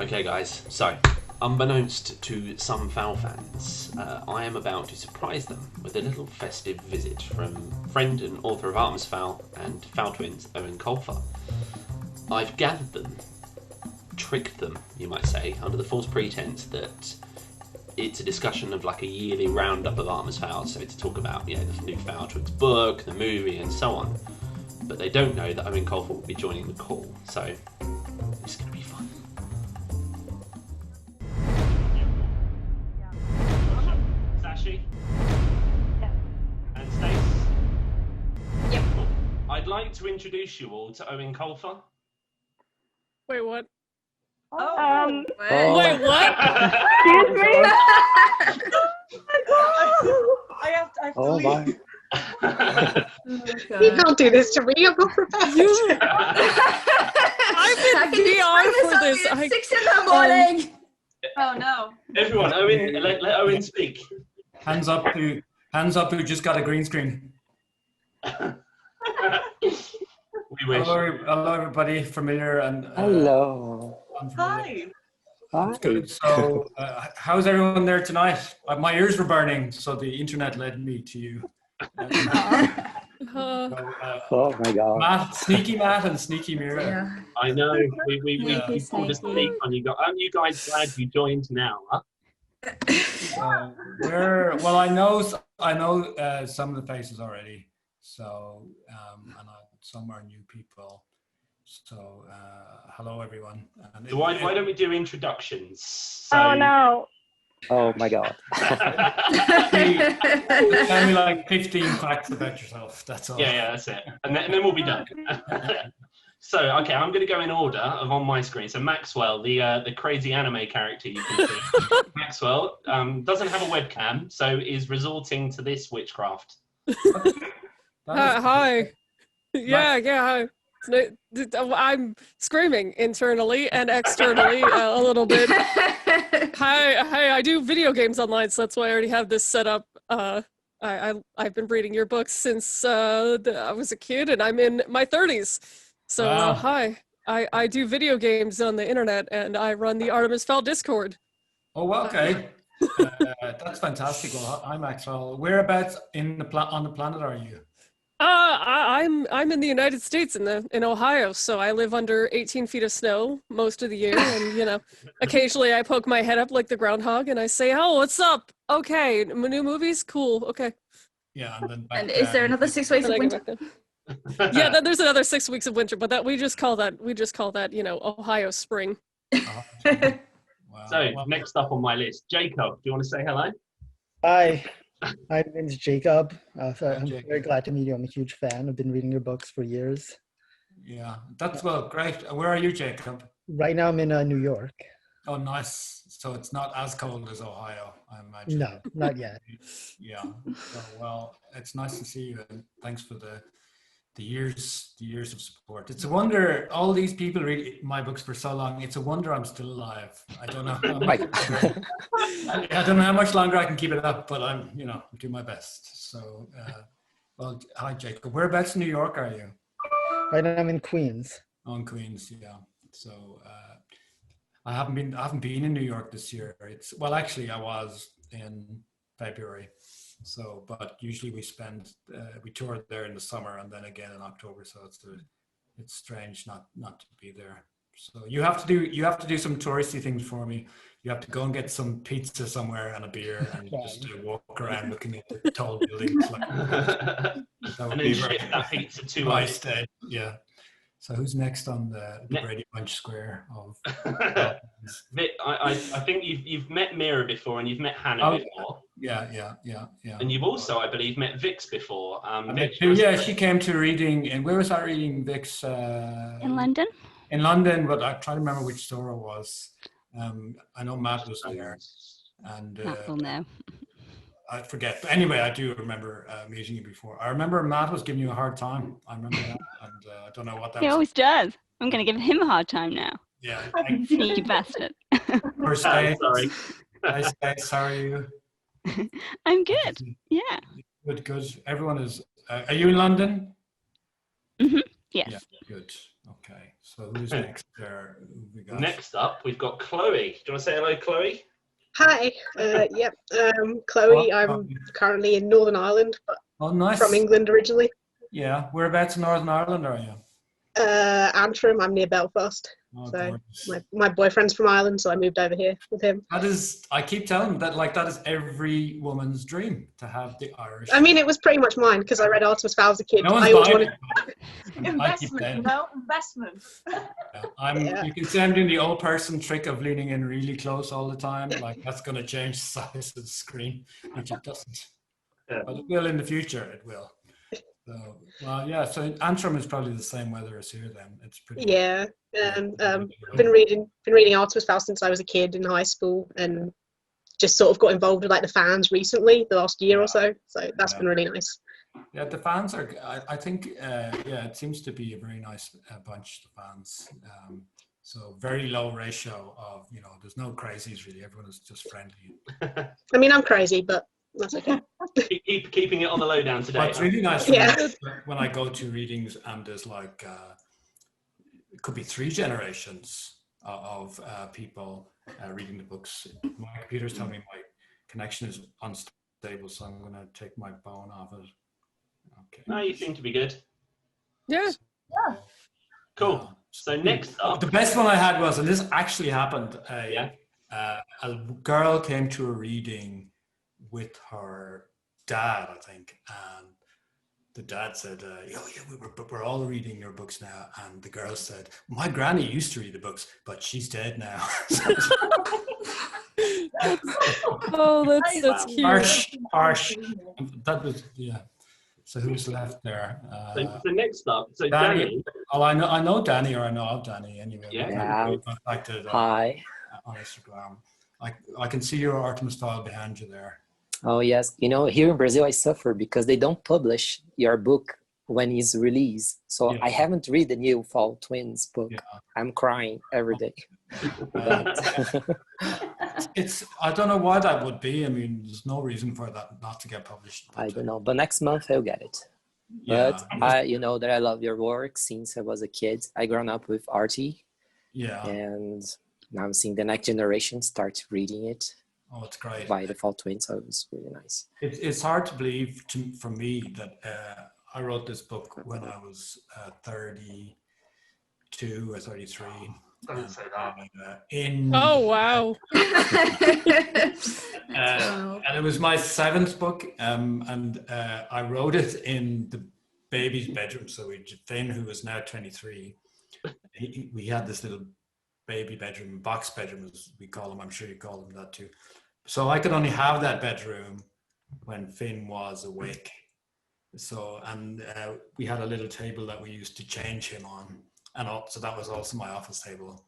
Okay, guys, so, unbeknownst to some Fowl fans, I am about to surprise them with a little festive visit from friend and author of Artemis Fowl and Fowl twins, Eoin Colfer. I've gathered them, tricked them, you might say, under the false pretense that it's a discussion of like a yearly roundup of Artemis Fowl, so to talk about, the new Fowl twins book, the movie, and so on. But they don't know that Eoin Colfer will be joining the call, so it's going to be fun. Sashi? Yes. And Stace? Yep. Cool. I'd like to introduce you all to Eoin Colfer. Wait, what? Oh. Wait, what? Excuse me? I have to Oh leave. my. You don't do this to me. I'm not prepared. I've been VR for this. At 6 in the morning. Oh no. Everyone, Owen, let Owen speak. Hands up who just got a green screen. We wish. Hello everybody, familiar and Hello. unfamiliar. Hi. Hi. Good. So, how's everyone there tonight? My ears were burning, so the internet led me to you. Oh my God. Sneaky Matt and Sneaky Mira. Yeah. I know. We pulled a sneak on you guys. Aren't you guys glad you joined now? Huh? Well, I know some of the faces already. So, and some are new people. So, hello everyone. And So why don't we do introductions? So, Oh no. Oh my God. Tell me like 15 facts about yourself. That's all. Yeah, that's it. And then we'll be done. So, okay, I'm going to go in order of on my screen. So Maxwell, the crazy anime character you can see. Maxwell doesn't have a webcam, so is resorting to this witchcraft. Hi. Hi. I'm screaming internally and externally a little bit. Hi, I do video games online, so that's why I already have this set up. I've been reading your books since I was a kid, and I'm in my 30s. So Wow. hi, I do video games on the internet, and I run the Artemis Fowl Discord. Oh, well, okay. That's fantastic. Well, I'm Maxwell. Whereabouts on the planet are you? I'm in the United States in Ohio, so I live under 18 feet of snow most of the year, and occasionally I poke my head up like the groundhog and I say, "Oh, what's up? Okay, new movies, cool, okay." Yeah, and then back And is there another 6 weeks And of I go winter? back down. Yeah, then there's another 6 weeks of winter, but that we just call that Ohio spring. Wow. So Well, next up on my list, Jacob. Do you want to say hello? Hi, my name is Jacob. I'm Jacob. very glad to meet you. I'm a huge fan. I've been reading your books for years. yeah, that's great. Where are you, Jacob? Right now, I'm in New York. Oh, nice. So it's not as cold as Ohio, I imagine. No, not yet. Yeah. So, well, it's nice to see you, and thanks for the years of support. It's a wonder all these people read my books for so long. It's a wonder I'm still alive. I don't know. My God. I don't know how much longer I can keep it up, but I'm do my best. So, well, hi, Jacob. Whereabouts in New York are you? Right now, I'm in Queens. On Queens, yeah. So I haven't been in New York this year. Actually I was in February. So, but usually we tour there in the summer and then again in October. So it's strange not to be there. So you have to do some touristy things for me. You have to go and get some pizza somewhere and a beer and just walk around looking at the tall buildings. And then ship that pizza to my us. stay. Yeah. So who's next on the Brady Bunch square of? I think you've met Mira before and you've met Hannah before. Yeah. And you've also, I believe, met Vix before. She came to reading, and where was I reading Vix? In London? In London, but I try to remember which store it was. I know Matt was there, and Matt will know. I forget. But anyway, I do remember meeting you before. I remember Matt was giving you a hard time. I remember that, and I don't know what that He was. always does. I'm going to give him a hard time now. Yeah. Sneaky bastard. First day. Sorry. Nice day. How are you? I'm good. Yeah. Good. Everyone is. Are you in London? Yes. Yeah. Good. Okay, so who's next there? Who we got? Next up, we've got Chloe. Do you want to say hello, Chloe? Hi, Chloe. Oh, I'm currently in Northern Ireland, but oh, nice. from England originally. Yeah, whereabouts in Northern Ireland are you? Antrim. I'm near Belfast. Oh, So gorgeous. my boyfriend's from Ireland, so I moved over here with him. That is, I keep telling them that, like, that is every woman's dream, to have the Irish. I mean, it was pretty much mine because I read Artemis Fowl as a kid. No one's I always buying wanted. it. I keep Investment, saying. you know, investment. You can see I'm doing the old person trick of leaning in really close all the time. Like, that's going to change the size of the screen, which it doesn't. Yeah. But it will in the future, it will. So, well, yeah, so Antrim is probably the same weather as here then. It's pretty. Yeah, been reading Artemis Fowl since I was a kid in high school, and just sort of got involved with like the fans recently, the last year or so. So that's been really nice. Yeah, the fans are. I think. It seems to be a very nice bunch. The fans. So very low ratio of, there's no crazies really. Everyone is just friendly. I mean, I'm crazy, but that's okay. Keeping it on the lowdown today. But it's really nice when I go to readings and there's like it could be 3 generations of people reading the books. My computer's telling me my connection is unstable, so I'm going to take my phone off it. Okay. No, you seem to be good. Yeah. Cool. So next up, the best one I had was, and this actually happened. Yeah. A girl came to a reading with her dad, I think, and the dad said, we're all reading your books now. And the girl said, my granny used to read the books, but she's dead now. Oh, that's cute. Harsh. That was, yeah. So who's left there? So next up, so Danny. Danny. Oh, I know Danny, or I know of Danny anyway. Yeah. We contacted, Hi. on Instagram. I can see your Artemis Fowl behind you there. Oh, yes. Here in Brazil, I suffer because they don't publish your book when it's released. So Yeah. I haven't read the new Fall Twins book. Yeah. I'm crying every day. I don't know why that would be. I mean, there's no reason for that not to get published. I don't know. But next month, I'll get it. Yeah. But you know that I love your work since I was a kid. I grown up with Artie. Yeah. And now I'm seeing the next generation start reading it. Oh, it's great. By the Fall Twins, so it was really nice. It's hard to believe for me that I wrote this book when I was 32 or 33. Don't say that. Oh, wow. And it was my 7th book, and I wrote it in the baby's bedroom. So Finn, who is now 23, we had this little baby bedroom, box bedroom as we call them. I'm sure you call them that too. So I could only have that bedroom when Finn was awake. So, and we had a little table that we used to change him on. And so that was also my office table.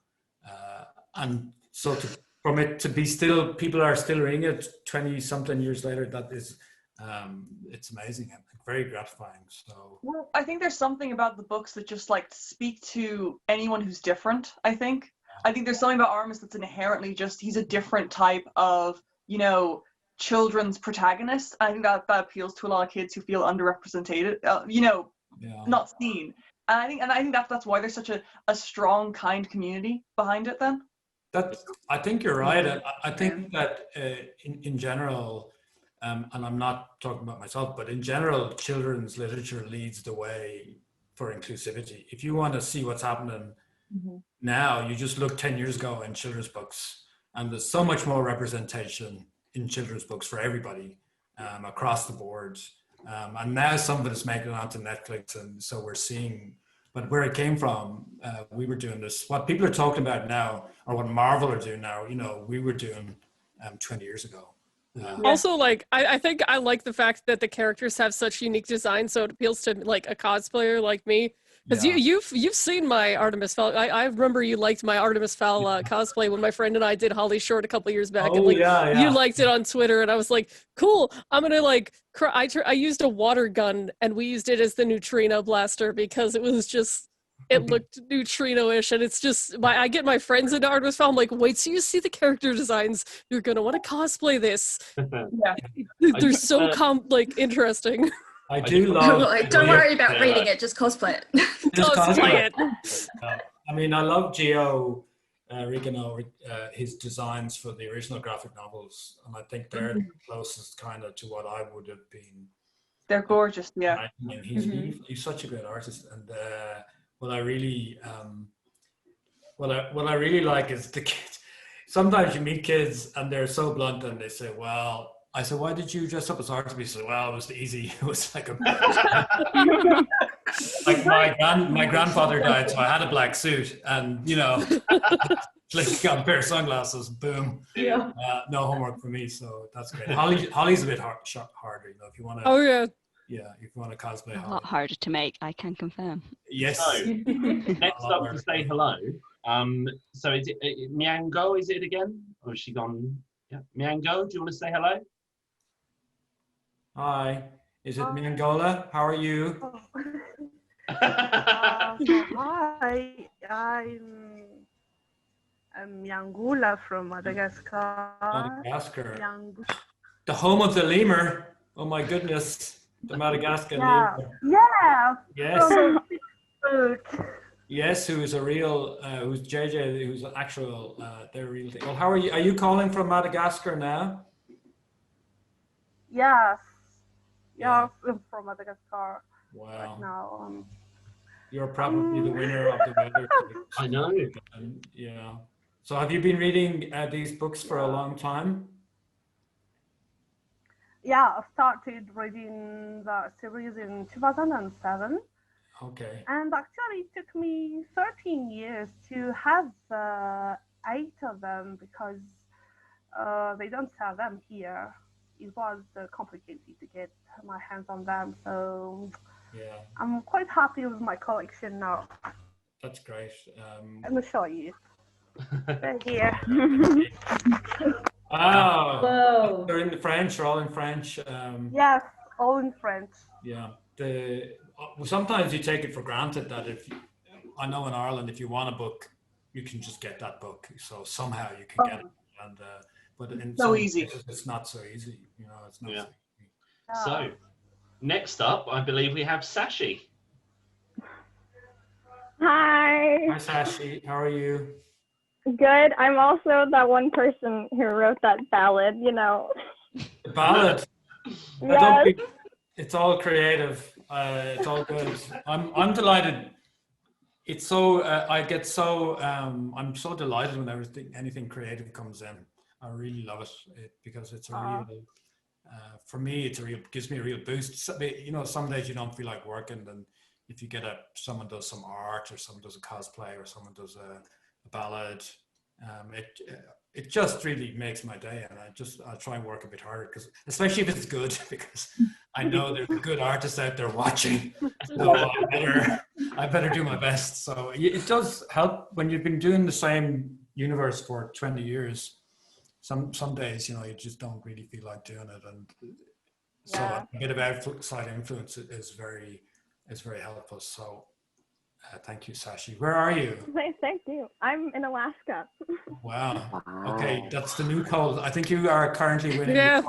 And so from it to be still, people are still reading it 20 something years later, that is, it's amazing and very gratifying. So, well, I think there's something about the books that just like speak to anyone who's different. I think there's something about Artemis that's inherently just, he's a different type of, children's protagonist. I think that appeals to a lot of kids who feel underrepresented, not seen. And I think that's why there's such a strong, kind community behind it then. I think you're right. I think that in general, and I'm not talking about myself, but in general, children's literature leads the way for inclusivity. If you want to see what's happening now, you just look 10 years ago in children's books, and there's so much more representation in children's books for everybody across the board. And now some of it is making it onto Netflix, and so we're seeing, but where it came from, we were doing this, what people are talking about now, or what Marvel are doing now, we were doing 20 years ago. Also, I think I like the fact that the characters have such unique design, so it appeals to like a cosplayer like me. Because you've seen my Artemis Fowl. I remember you liked my Artemis Fowl cosplay when my friend and I did Holly Short a couple years back. Oh, and you liked it on Twitter, and I was like, cool. I'm gonna I used a water gun, and we used it as the neutrino blaster because it was just, it looked neutrino-ish, and it's just, I get my friends into Artemis Fowl. I'm like, wait till you see the character designs. You're gonna want to cosplay this. Yeah. They're so interesting. I do love. Don't worry about reading it, just cosplay it. Cosplay it. I mean, I love Gio Regano, his designs for the original graphic novels, and I think they're the closest kind of to what I would have been. They're gorgeous, yeah. I mean, he's such a great artist, and what I really what I really like is the kids. Sometimes you meet kids and they're so blunt, and they say, "Well," I said, "Why did you dress up as Artemis?" He said, "Well, it was easy. It was like a like my grandfather died, so I had a black suit, and like got a pair of sunglasses. Boom. Yeah. No homework for me, so that's great. Holly's a bit harder, if you want to. Oh yeah. Yeah, if you want to cosplay A Holly. lot harder to make, I can confirm. Yes. So, next up to say hello. So is it Miango? Is it again, or has she gone? Yeah, Miango. Do you want to say hello? Hi. Is it Miangola? How are you? Hi, I'm Yangula from Madagascar. Madagascar. The home of the lemur. Oh my goodness. The Madagascar lemur. Yeah. Yes. Food. Yes, who's a real, who's JJ, who's an actual, they're real thing. Well, how are you? Are you calling from Madagascar now? Yes. Yeah, I'm from Madagascar. Wow. Right now. You're probably the winner of the weather. I know. Yeah. So have you been reading these books for a long time? Yeah, I started reading the series in 2007. Okay. And actually it took me 13 years to have 8 of them because they don't sell them here. It was complicated to get my hands on them, so yeah, I'm quite happy with my collection now. That's great. Let me show you. They're here. Oh, Whoa. they're in French, or all in French. Yes, all in French. Yeah. Sometimes you take it for granted that I know in Ireland, if you want a book, you can just get that book. So somehow you can get it. And but in so some easy. places, it's not so easy. It's not. Yeah. So easy. So, next up, I believe we have Sashi. Hi. Hi, Sashi. How are you? Good. I'm also that one person who wrote that ballad, The ballad. I don't Yes. think it's all creative. It's all good. I'm delighted. It's so I'm so delighted when anything creative comes in. I really love it because it's a real. For me, gives me a real boost. Some days you don't feel like working, and if you get someone does some art, or someone does a cosplay, or someone does a ballad, it just really makes my day, and I'll try and work a bit harder, because especially if it's good, because I know there's good artists out there watching, so I better do my best. So it does help when you've been doing the same universe for 20 years. Some days, you just don't really feel like doing it, and so a bit of outside influence is very helpful. So thank you, Sashi. Where are you? Thank you. I'm in Alaska. Wow. Okay, that's the new cold. I think you are currently winning. Yeah.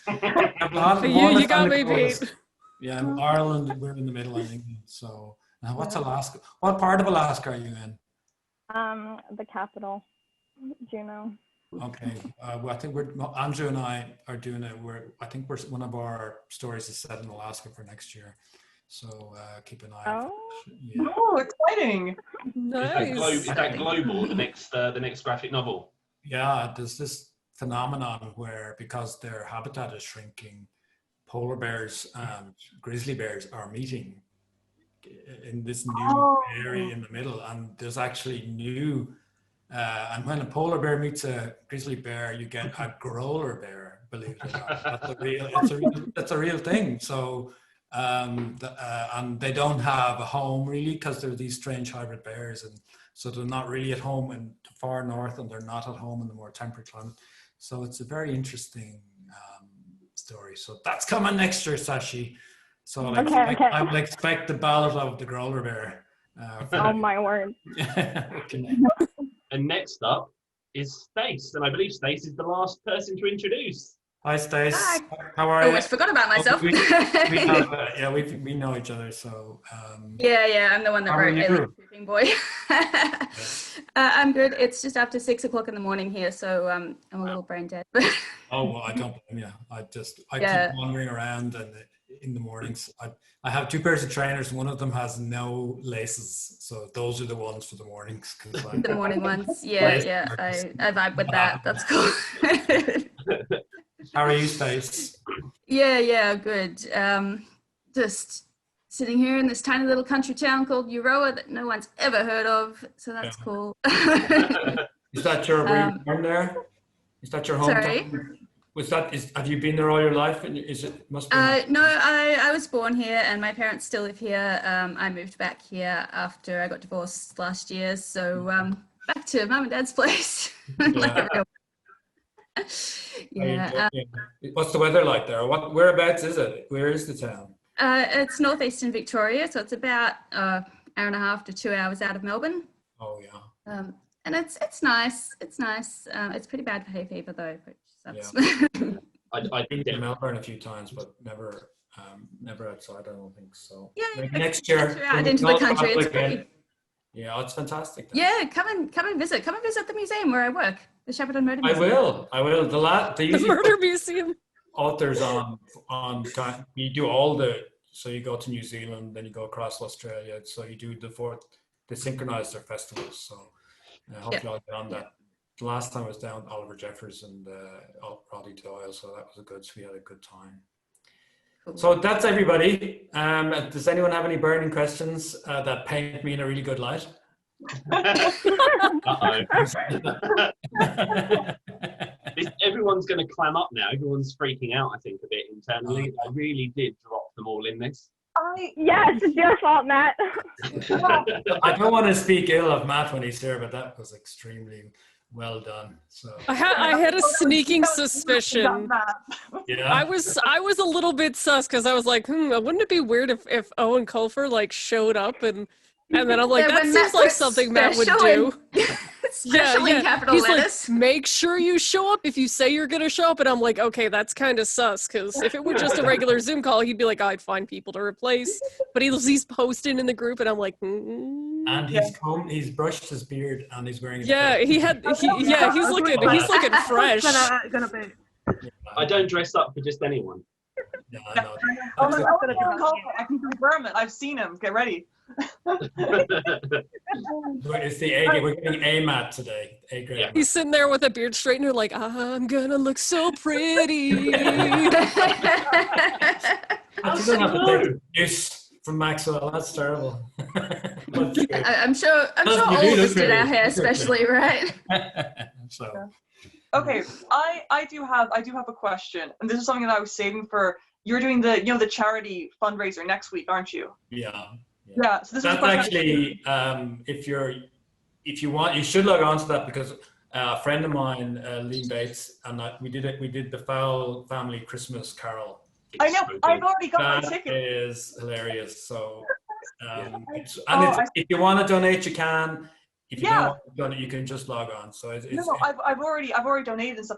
You got me beat. Yeah, in Ireland, we're in the middle of England. So now what's Alaska? What part of Alaska are you in? The capital, Juneau. Okay. Well, I think Andrew and I are doing it. One of our stories is set in Alaska for next year. So keep an eye out. Yeah. Oh, exciting! Nice. Is that global? The next graphic novel. Yeah, there's this phenomenon where, because their habitat is shrinking, polar bears and grizzly bears are meeting in this new area in the middle, and there's actually new. And when a polar bear meets a grizzly bear, you get a growler bear. Believe it or not, that's a real thing. So. And they don't have a home really, because they're these strange hybrid bears, and so they're not really at home in the far north, and they're not at home in the more temperate climate. So it's a very interesting story. So that's coming next year, Sashi. So I will expect the ballad of the growler bear. Oh my word. Okay. And next up is Stace, and I believe Stace is the last person to introduce. Hi, Stace. Hi. How are you? Almost forgot about myself. We have, we know each other, so. Yeah, I'm the one that How wrote are you? Alien Pooping Boy. I'm good. It's just after 6 o'clock in the morning here, so I'm a little brain dead. Oh, well, I don't blame you. I Yeah. keep wandering around, and in the mornings, I have 2 pairs of trainers. One of them has no laces, so those are the ones for the mornings. The morning ones. Yeah. I vibe with that. That's cool. How are you, Stace? Yeah, good. Just sitting here in this tiny little country town called Euroa that no one's ever heard of, so that's cool. Is that your were you born there? Is that your hometown? Sorry? Have you been there all your life? And must be? No, I was born here and my parents still live here. I moved back here after I got divorced last year, so back to mum and dad's place. Like everyone. Yeah. What's the weather like there? Whereabouts is it? Where is the town? It's northeastern Victoria, so it's about an hour and a half to 2 hours out of Melbourne. Oh yeah. And it's nice. It's nice. It's pretty bad for hay fever though, which sucks. Yeah. I've been to Melbourne a few times, but never outside. I don't think so. Yeah. Maybe next year. Out into the country. It's great. Yeah, it's fantastic. Yeah, come and visit. Come and visit the museum where I work, the Shepparton Murder Museum. I will. The Murder Museum. Authors on you do so you go to New Zealand, then you go across Australia, so you do they synchronize their festivals. So hopefully I'll get on that. The last time I was down, Oliver Jeffers and Roddy Doyle, so that was we had a good time. Cool. So that's everybody. Does anyone have any burning questions that paint me in a really good light? Everyone's going to clam up now. Everyone's freaking out, I think, a bit internally. I really did drop them all in this. Yes, it's your fault, Matt. I don't want to speak ill of Matt when he's here, but that was extremely well done. So I had a sneaking suspicion. Yeah. I was a little bit sus because I was like, wouldn't it be weird if Eoin Colfer like showed up and then I'm like, that seems like something Matt would do. Especially in capital He's letters. like, make sure you show up if you say you're gonna show up, and I'm like, okay, that's kind of sus because if it were just a regular Zoom call, he'd be like, I'd find people to replace. But he's posting in the group, and I'm like, And he's brushed his beard and he's wearing. He's looking fresh. I don't dress up for just anyone. No. I can confirm it. I've seen him. Get ready. It's the A. We're getting A Matt today. A grade. He's sitting there with a beard straightener, like, I'm gonna look so pretty. I just don't have to take use from Maxwell. That's terrible. I'm sure all of us did our hair, especially, right? So. Okay, I do have a question, and this is something that I was saving for. You're doing the charity fundraiser next week, aren't you? Yeah. Yeah. So this that's is actually if you want, you should log on to that because a friend of mine, Liam Bates, and we did the Fowl Family Christmas Carol. I know. I've already got my ticket. That is hilarious. So, if you want to donate, you can. If you don't want to donate, you can just log on. So I've already donated and stuff.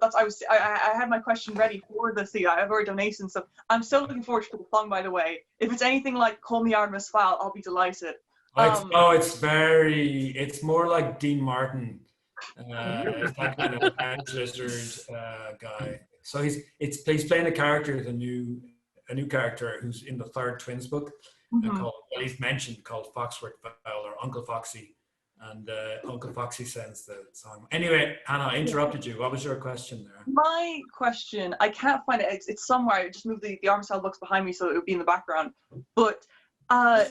I had my question ready for this. I've already donated and stuff. I'm so looking forward to the song, by the way. If it's anything like "Call Me Artemis Fowl," I'll be delighted. It's more like Dean Martin, that kind of lizard guy. So he's playing a character, a new character who's in the third Twins book, he's mentioned, called Foxworth Fowl or Uncle Foxy. And Uncle Foxy sends the song. Anyway, Hannah, I interrupted you. What was your question there? My question, I can't find it. It's somewhere. I just moved the Artemis Fowl books behind me so it would be in the background. But do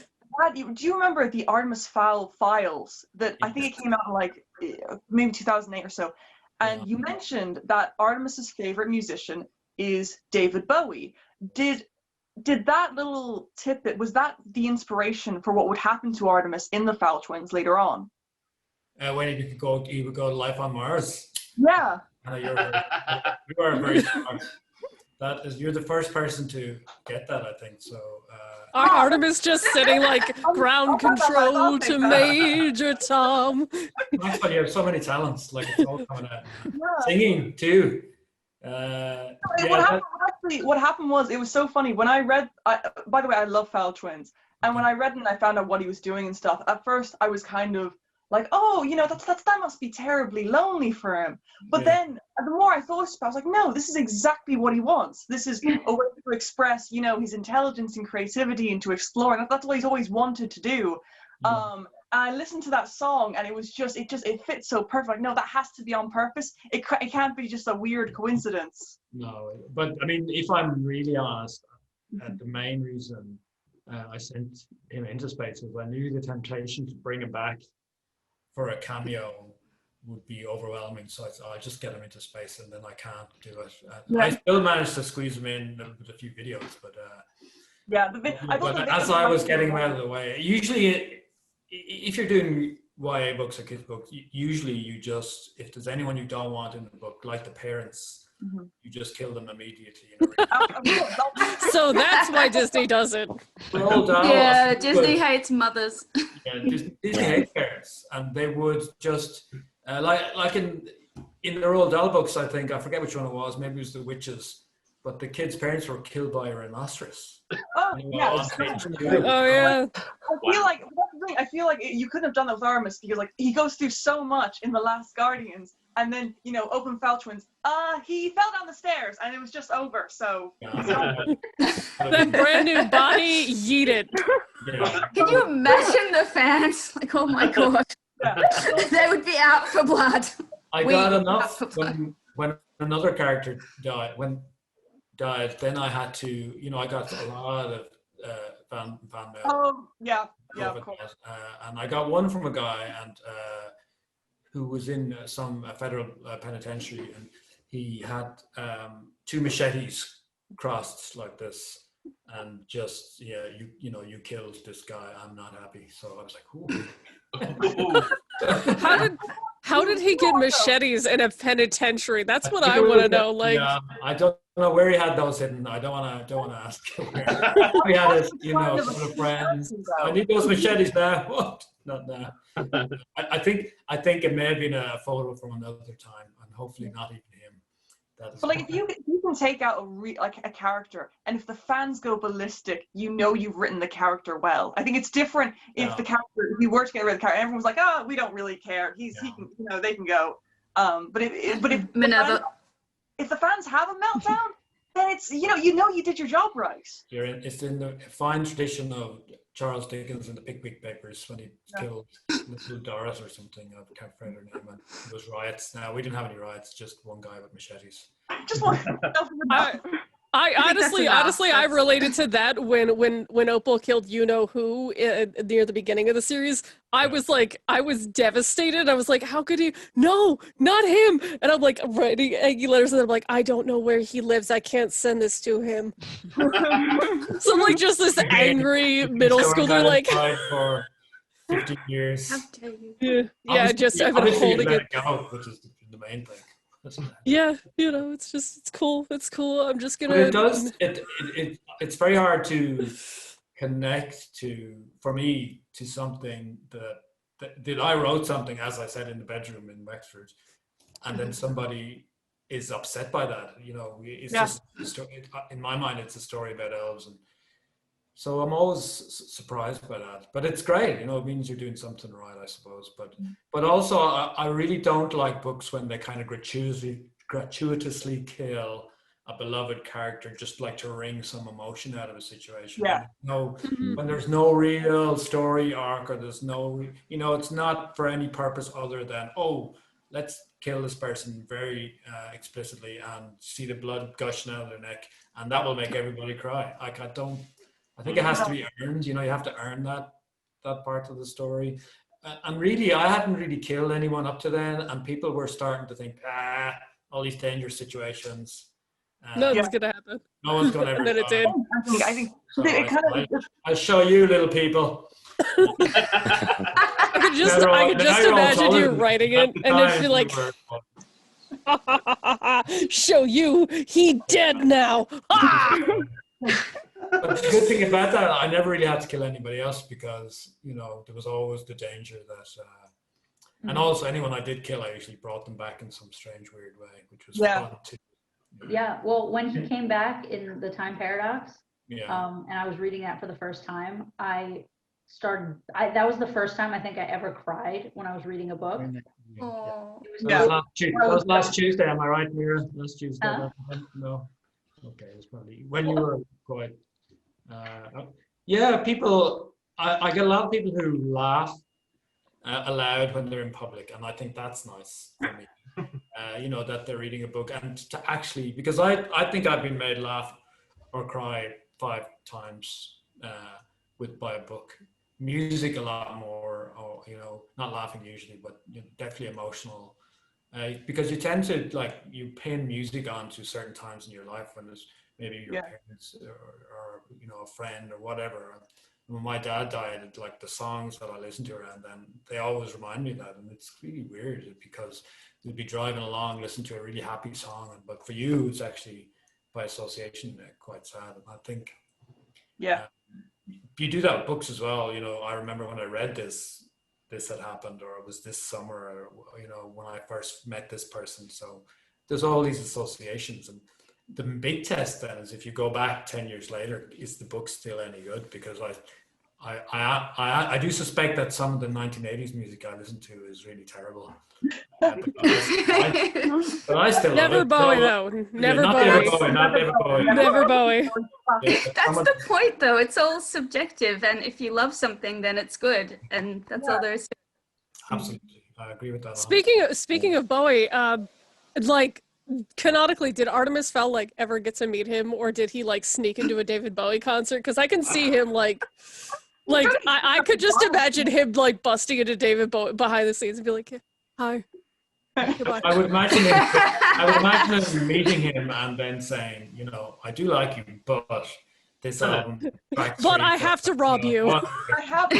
you remember the Artemis Fowl files that I think it came out in like maybe 2008 or so? And you mentioned that Artemis's favorite musician is David Bowie. Did that little tidbit, was that the inspiration for what would happen to Artemis in the Fowl Twins later on? When he would go to Life on Mars. Yeah. You are very smart. You're the first person to get that, I think. So. Artemis just sitting like ground control to Major Tom. That's why you have so many talents. Like it's all coming out. Singing too. What happened was, it was so funny when I read. By the way, I love Fowl Twins, and when I read and I found out what he was doing and stuff, at first I was kind of like, oh, that must be terribly lonely for him. But then the more I thought about it, I was like, no, this is exactly what he wants. This is a way to express, his intelligence and creativity and to explore. And that's what he's always wanted to do. And I listened to that song, and it fits so perfect. Like, no, that has to be on purpose. It can't be just a weird coincidence. No, but I mean, if I'm really honest, the main reason I sent him into space was I knew the temptation to bring him back for a cameo would be overwhelming. So I thought, I'll just get him into space, and then I can't do it. I still managed to squeeze him in with a few videos, but as I was getting him out of the way, usually if you're doing YA books or kids books, usually you just, if there's anyone you don't want in the book, like the parents, you just kill them immediately. So that's why Disney does it. Yeah, Disney hates mothers. Yeah, Disney hates parents, and they would just like in the Roald Dahl books, I think, I forget which one it was, maybe it was the witches, but the kids' parents were killed by a rhinoceros. Oh yeah. I feel like you couldn't have done that with Artemis, because like he goes through so much in The Last Guardians, and then open Fowl Twins, he fell down the stairs and it was just over. So that brand new body, yeet it. Can you imagine the fans? Like, oh my god, they would be out for blood. I got enough when another character died. Then I had to, I got a lot of fan mail. Oh yeah, of course. And I got one from a guy who was in some federal penitentiary, and he had 2 machetes crossed like this, and just you killed this guy. I'm not happy. So I was like, ooh. How did he get machetes in a penitentiary? That's what I want to know. Like, I don't know where he had those hidden. I don't want to ask. We had a couple of friends. I need those machetes now. What? Not now. I think it may have been a photo from another time, and hopefully not even him. But like, if you can take out a character, and if the fans go ballistic, you've written the character well. I think it's different if the character, if you were to get rid of the character, everyone's like, oh, we don't really care. He can, they can go. But if the fans have a meltdown, then it's you did your job right. It's in the fine tradition of Charles Dickens in the Pickwick Papers when he killed little Doris or something. I can't remember her name. And it was riots. Now we didn't have any riots. Just one guy with machetes. Just one. I honestly, I related to that when Opal killed who near the beginning of the series. I was devastated. I was like, how could he? No, not him. And I'm like writing Aggie letters, and I'm like, I don't know where he lives. I can't send this to him. So I'm like just this angry middle schooler, like. For 15 years. How dare you? Yeah, I've been holding it. Which is the main thing. Yeah, it's cool. It's cool. I'm just gonna. But it's very hard to connect for me to something that I wrote something, as I said, in the bedroom in Wexford, and then somebody is upset by that. It's just a story, in my mind, it's a story about elves, and so I'm always surprised by that. But it's great, it means you're doing something right, I suppose. But also, I really don't like books when they kind of gratuitously kill a beloved character just like to wring some emotion out of a situation. Yeah. When there's no real story arc, or there's no, it's not for any purpose other than, oh, let's kill this person very explicitly and see the blood gushing out of their neck, and that will make everybody cry. I think it has to be earned. You have to earn that part of the story. And really, I hadn't really killed anyone up to then, and people were starting to think, all these dangerous situations. Nothing's gonna happen. No one's gonna ever. And then it did. I think I'll show you, little people. I could just imagine you writing it, and then you're like, show you, he dead now. But the good thing about that, I never really had to kill anybody else, because there was always the danger that and also anyone I did kill, I usually brought them back in some strange weird way, which was fun too. Yeah, well, when he came back in the Time Paradox, Yeah. and I was reading that for the first time, that was the first time I think I ever cried when I was reading a book. Oh. That was last Tuesday, am I right, Mira? Last Tuesday? No. Okay, it was probably when you were quite. Yeah, people. I get a lot of people who laugh aloud when they're in public, and I think that's nice for me. You know, that they're reading a book, and to actually, because I think I've been made laugh or cry 5 times by a book. Music a lot more, or you know, not laughing usually, but definitely emotional. Because you tend to you pin music on to certain times in your life when there's maybe your parents or you know, a friend or whatever. When my dad died, like the songs that I listened to around then, they always remind me of that, and it's really weird because you'd be driving along, listen to a really happy song, but for you, it's actually by association quite sad. And I think you do that with books as well. You know, I remember when I read this had happened, or it was this summer, or you know, when I first met this person. So there's all these associations, and the big test then is if you go back 10 years later, is the book still any good? Because I do suspect that some of the 1980s music I listen to is really terrible. But I still never love it. Bowie though. Never not Bowie. Never Bowie. Never Bowie. That's the point, though. It's all subjective, and if you love something, then it's good, and that's all there is to it. Absolutely, I agree with that. Speaking of Bowie, canonically, did Artemis Fowl ever get to meet him, or did he sneak into a David Bowie concert? Because I can see him I could just imagine him busting into David Bowie behind the scenes and be like, yeah, hi. Goodbye. I would imagine him meeting him and then saying, you know, I do like you, but this album. But I have to rob you. I have to.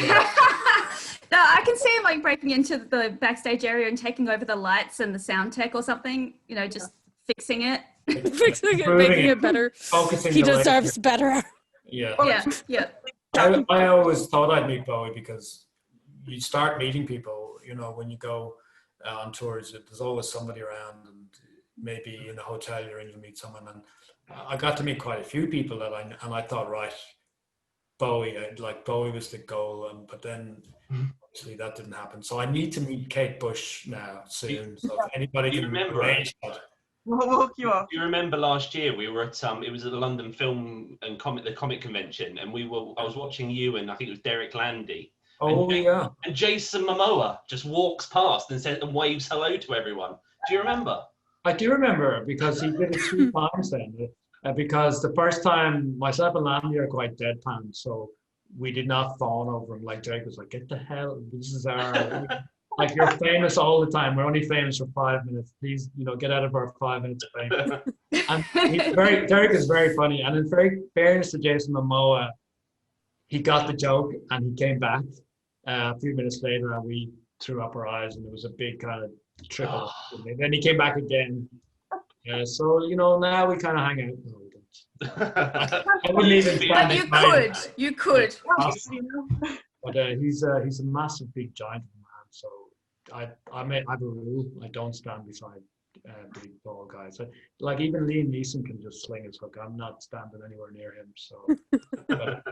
No, I can see him breaking into the backstage area and taking over the lights and the sound tech or something. You know, just fixing it, fixing it, making it better. He deserves better. Yeah. Yeah. I always thought I'd meet Bowie because you start meeting people. You know, when you go on tours, there's always somebody around, and maybe in a hotel you're in, you meet someone, and I got to meet quite a few people that I thought, right, Bowie was the goal, but then obviously that didn't happen. So I need to meet Kate Bush now soon. So if anybody can arrange that. We'll hook you up. You remember last year we were at it was at the London Film and Comic Convention, and I was watching you and I think it was Derek Landy. And Jason Momoa just walks past and waves hello to everyone. Do you remember? I do remember because he did it 3 times then. Because the first time, myself and Landy are quite deadpan, so we did not fawn over him. Like Derek was like, "Get the hell! This is our you're famous all the time. We're only famous for 5 minutes. Please, you know, get out of our 5 minutes of fame." And Derek is very funny. And in very fairness to Jason Momoa, he got the joke and he came back a few minutes later, and we threw up our eyes, and it was a big kind of triple. And then he came back again. So you know, now we kind of hang out. No, we don't. I wouldn't even. But you could. But he's a massive, big giant man. So I have a rule: I don't stand beside big tall guys. Even Liam Neeson can just sling his hook. I'm not standing anywhere near him. So, but,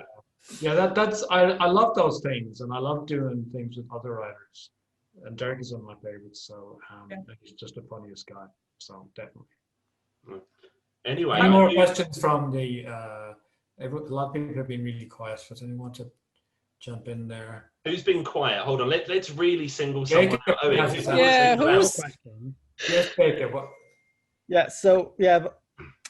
that's I love those things, and I love doing things with other writers. And Derek is one of my favorites. So he's just the funniest guy. So definitely. Anyway, any more questions from the? A lot of people have been really quiet. Does anyone want to jump in there? Who's been quiet? Hold on. Let's really single someone out. Who's? Yes, Baker. Yeah. So we have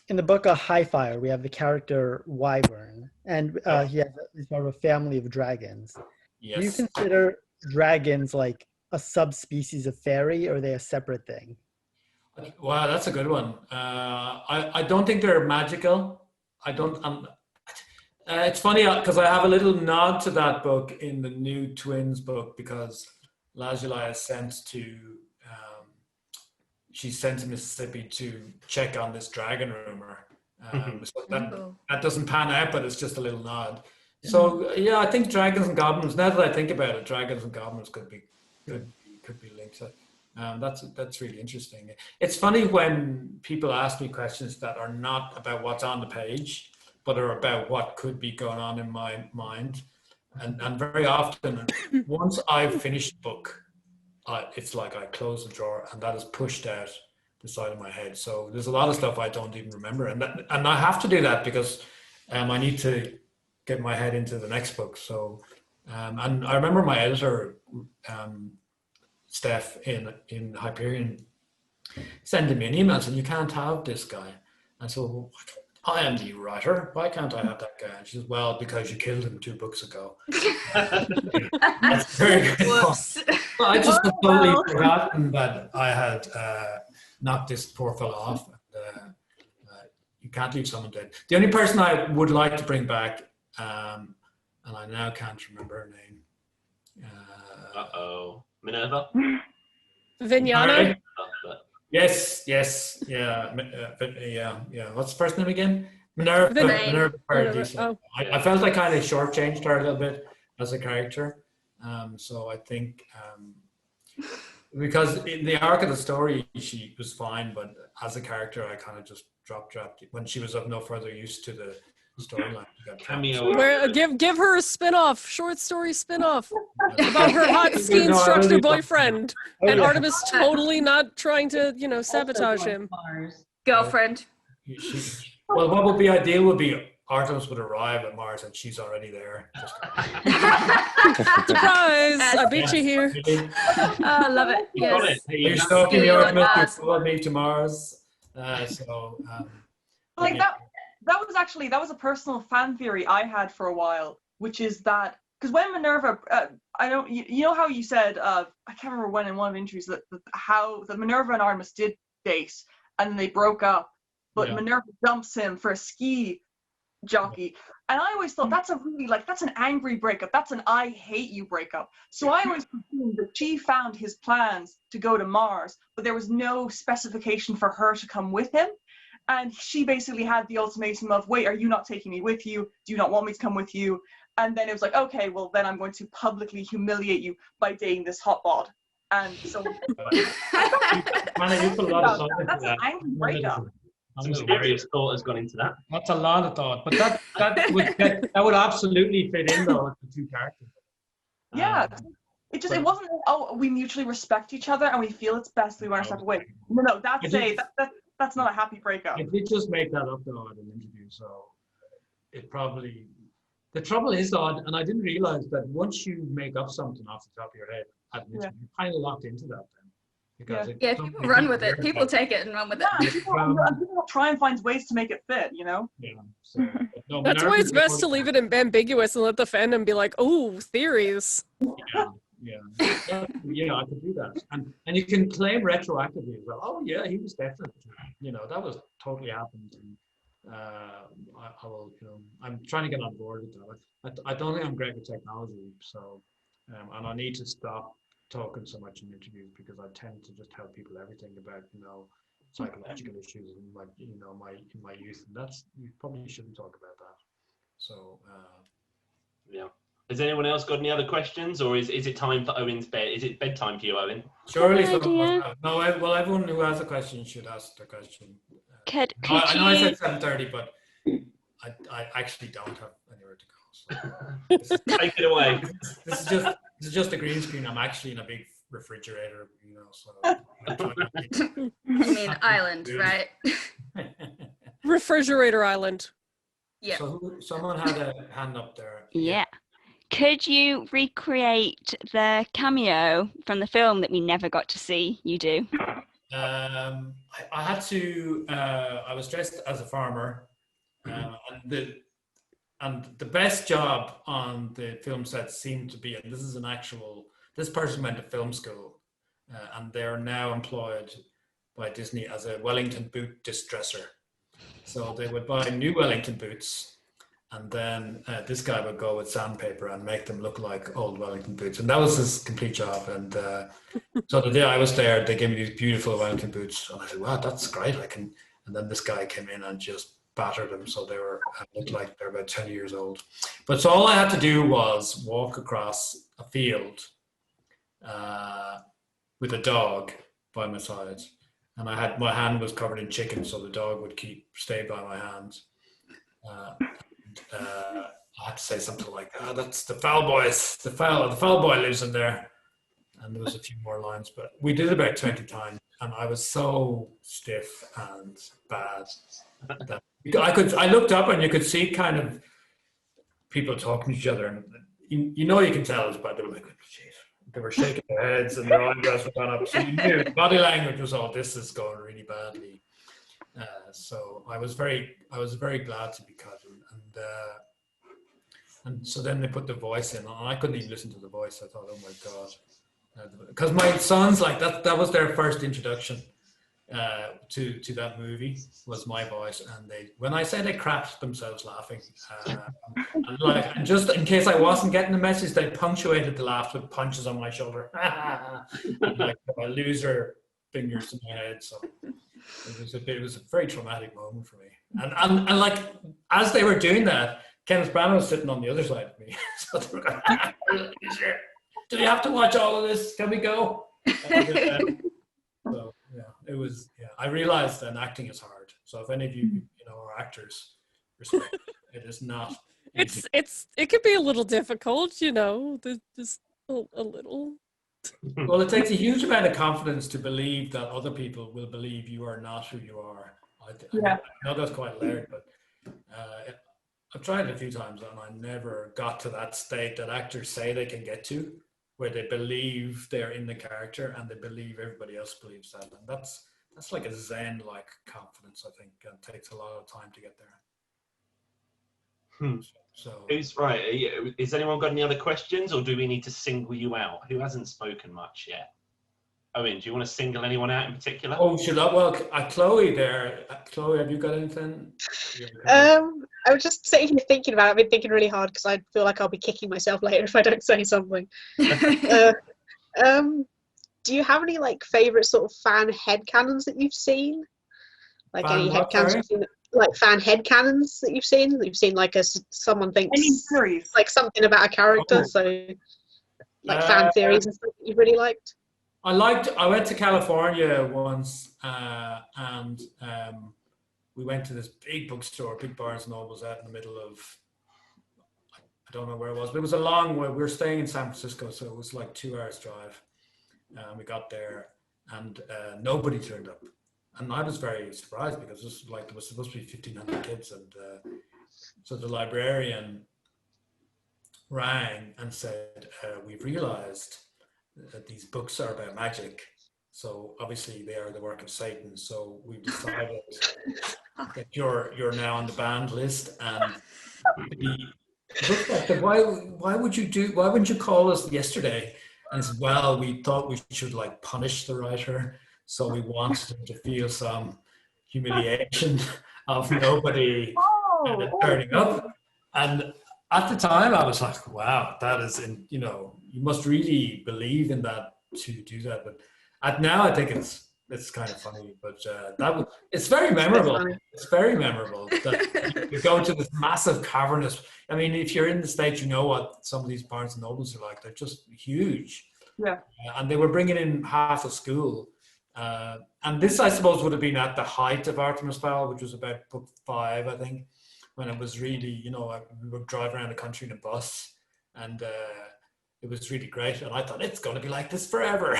in the book of High Fire, we have the character Wyvern, and he's part of a family of dragons. Yes. Do you consider dragons like a subspecies of fairy, or are they a separate thing? Wow, that's a good one. I don't think they're magical. I don't. It's funny because I have a little nod to that book in the new Twins book, because Lazuli is sent to. She's sent to Mississippi to check on this dragon rumor. So that doesn't pan out, but it's just a little nod. So yeah, I think dragons and goblins. Now that I think about it, dragons and goblins could be linked. That's really interesting. It's funny when people ask me questions that are not about what's on the page, but are about what could be going on in my mind. And very often, once I've finished the book, it's like I close the drawer and that is pushed out the side of my head. So there's a lot of stuff I don't even remember, and I have to do that because I need to get my head into the next book. So and I remember my editor, Steph in Hyperion, sending me an email saying, "You can't have this guy." And so, well, I am the writer. Why can't I have that guy? And she says, "Well, because you killed him 2 books ago." That's very good. Whoops. Well, I just had totally forgotten that I had knocked this poor fellow off. And, you can't leave someone dead. The only person I would like to bring back, and I now can't remember her name. Minerva? Vinyana? Yes, yeah, yeah. What's the first name again? Minerva Paradise. Oh. I felt I kind of shortchanged her a little bit as a character. So I think because in the arc of the story she was fine, but as a character I kind of just dropped when she was of no further use to the storyline. Where give her a spin-off, short story spin-off about her hot ski instructor boyfriend, and Artemis totally not trying to, sabotage him. Girlfriend. Well, what would be ideal would be Artemis would arrive at Mars and she's already there. Surprise! I beat you here. I love it. Yes. You're stalking me, Artemis. You followed me to Mars. Like that was a personal fan theory I had for a while, which is that because when Minerva, you know how you said I can't remember when in one of the interviews that how the Minerva and Artemis did date and then they broke up, but Minerva dumps him for a ski jockey, and I always thought that's an angry breakup. That's an I hate you breakup. So I always assumed that she found his plans to go to Mars, but there was no specification for her to come with him. And she basically had the ultimatum of, wait, are you not taking me with you? Do you not want me to come with you? And then it was like, okay, well, then I'm going to publicly humiliate you by dating this hot bod. And so that's an angry breakup. Some serious thought has gone into that. That's a lot of thought, but that would absolutely fit in though with the 2 characters. Yeah, it wasn't. Oh, we mutually respect each other and we feel it's best we want to step away. No, that's not a happy breakup. I did just make that up though at an interview, so it probably. The trouble is though, and I didn't realize that once you make up something off the top of your head, you're kind of locked into that then. Because people run with it. People take it and run with it. Yeah, people try and find ways to make it fit, Yeah. So, that's why it's best to leave it ambiguous and let the fandom be like, "Oh, theories." Yeah, I could do that, and you can claim retroactively as well. Oh yeah, he was definitely, that was totally happened. And, I will, I'm trying to get on board with that. I don't think I'm great with technology, so and I need to stop talking so much in interviews because I tend to just tell people everything about psychological issues in my youth, and you probably shouldn't talk about that. So yeah. Has anyone else got any other questions, or is it time for Owen's bed? Is it bedtime for you, Owen? Surely someone. No, well, everyone who has a question should ask their question. I know I said 7:30, but I actually don't have anywhere to go. So. Take it away. This is just a green screen. I'm actually in a big refrigerator, So. You mean island, right? Refrigerator island. Yeah. So someone had a hand up there. Yeah. Could you recreate the cameo from the film that we never got to see you do? I had to. I was dressed as a farmer, and the best job on the film set seemed to be, and this person went to film school, and they're now employed by Disney as a Wellington boot distresser. So they would buy new Wellington boots, and then this guy would go with sandpaper and make them look like old Wellington boots. And that was his complete job. And so the day I was there, they gave me these beautiful Wellington boots. And I said, wow, that's great. And then this guy came in and just battered them. So they looked like they're about 10 years old. But so all I had to do was walk across a field with a dog by my side, and my hand was covered in chicken, so the dog would stay by my hands. I had to say something like, "That's the fowl boys. The fowl boy lives in there." And there was a few more lines, but we did about 20 times, and I was so stiff and bad that I looked up and you could see kind of people talking to each other, and you can tell it's bad. They were like, "Jeez." They were shaking their heads and their eyebrows were gone up. So you knew the body language was all, this is going really badly. So I was very glad to be cut, and so then they put the voice in, and I couldn't even listen to the voice. I thought, oh my God, because my sons, like that was their first introduction to that movie, was my voice, and when I say they crapped themselves laughing, and just in case I wasn't getting the message, they punctuated the laugh with punches on my shoulder, and like loser fingers in my head. So it was a very traumatic moment for me, and like as they were doing that, Kenneth Branagh was sitting on the other side of me. So they were going, "Do we have to watch all of this? Can we go?" So yeah, it was. Yeah, I realized that acting is hard. So if any of you are actors, respect. It is not. It can be a little difficult, just a little. Well, it takes a huge amount of confidence to believe that other people will believe you are not who you are. I know that's quite loud, but I've tried it a few times, and I never got to that state that actors say they can get to, where they believe they're in the character and they believe everybody else believes that. And that's like a Zen-like confidence, I think, and it takes a lot of time to get there. So who's right? Has anyone got any other questions, or do we need to single you out? Who hasn't spoken much yet? Owen, do you want to single anyone out in particular? Oh, should I? Well, Chloe there. Chloe, have you got anything? I was just sitting here thinking about it. I've been thinking really hard because I feel like I'll be kicking myself later if I don't say something. Do you have any like favorite sort of fan headcanons that you've seen? Like Fan any what, headcanons sorry? you've seen, like fan headcanons that you've seen? You've seen like someone thinks Any series? like something about a character, Oh. so like fan theories and stuff that you really liked. I went to California once, and we went to this big bookstore, big Barnes and Nobles, out in the middle of, I don't know where it was, but it was a long way. We were staying in San Francisco, so it was like 2 hours drive. We got there, and nobody turned up, and I was very surprised because there was supposed to be 1,500 kids, and so the librarian rang and said, "We've realized that these books are about magic, so obviously they are the work of Satan. So we've decided that you're now on the banned list." And the book said, why wouldn't you call us yesterday? And said, "Well, we thought we should like punish the writer, so we wanted him to feel some humiliation of nobody turning up." And at the time, I was like, "Wow, that is, you must really believe in that to do that." But now I think it's kind of funny. But it's very memorable. It's very memorable that you go to this massive cavernous. I mean, if you're in the States, you know what some of these Barnes and Nobles are like. They're just huge. Yeah. And they were bringing in half a school. And this, I suppose, would have been at the height of Artemis Fowl, which was about book 5, I think, when it was really, we would drive around the country in a bus, and it was really great. And I thought, it's going to be like this forever.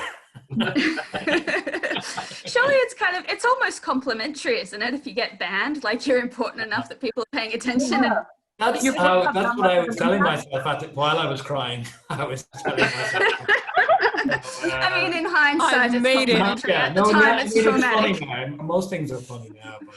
Surely it's almost complimentary, isn't it? If you get banned, like you're important enough that people are paying attention. Yeah. That's what I was telling myself while I was crying. I was telling myself. I mean, in hindsight, it's made it. complimentary. At the time, it's traumatic. Funny now. Most things are funny now, but.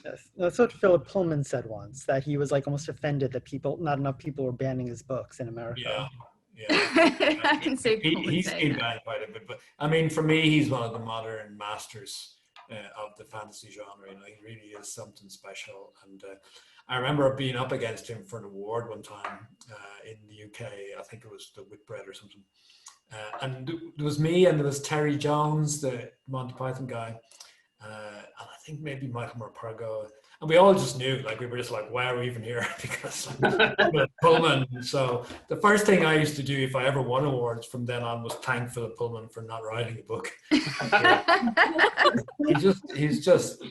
Yes, that's what Philip Pullman said once, that he was like almost offended that not enough people were banning his books in America. Yeah. I can see He's been banned quite a bit, but I mean, for me, he's one of the modern masters of the fantasy genre. He really is something special. And I remember being up against him for an award one time in the UK. I think it was the Whitbread or something. And there was me, and there was Terry Jones, the Monty Python guy. And I think maybe Michael Morpurgo, and we all just knew, like we were just like, why are we even here? Because Pullman. So the first thing I used to do if I ever won awards from then on was thank Philip Pullman for not writing a book. he's just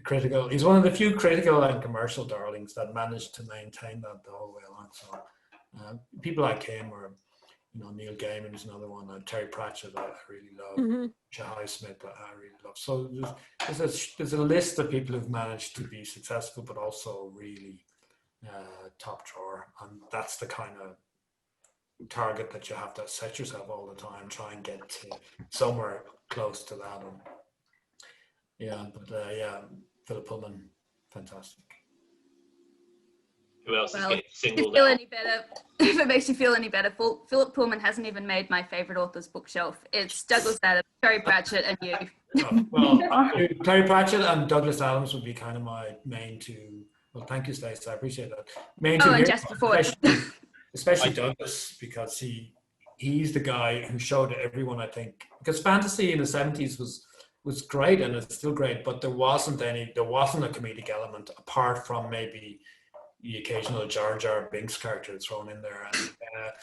critical. He's one of the few critical and commercial darlings that managed to maintain that the whole way along. So people like him, or Neil Gaiman's another one, Terry Pratchett I really love, Shahai Smith I really love. So there's a list of people who've managed to be successful, but also really top drawer, and that's the kind of target that you have to set yourself all the time. Try and get to somewhere close to that. And Philip Pullman, fantastic. Who else is getting If singled you feel out? any better, if it makes you feel any better, Philip Pullman hasn't even made my favorite authors bookshelf. It's Douglas Adams, Terry Pratchett, and you. Well, Terry Pratchett and Douglas Adams would be kind of my main two. Well, thank you, Stacey. I appreciate that. Main two and here, Jasper Ford. especially Douglas, because he's the guy who showed everyone, I think, because fantasy in the 70s was great, and it's still great, but there wasn't a comedic element apart from maybe the occasional Jar Jar Binks character thrown in there.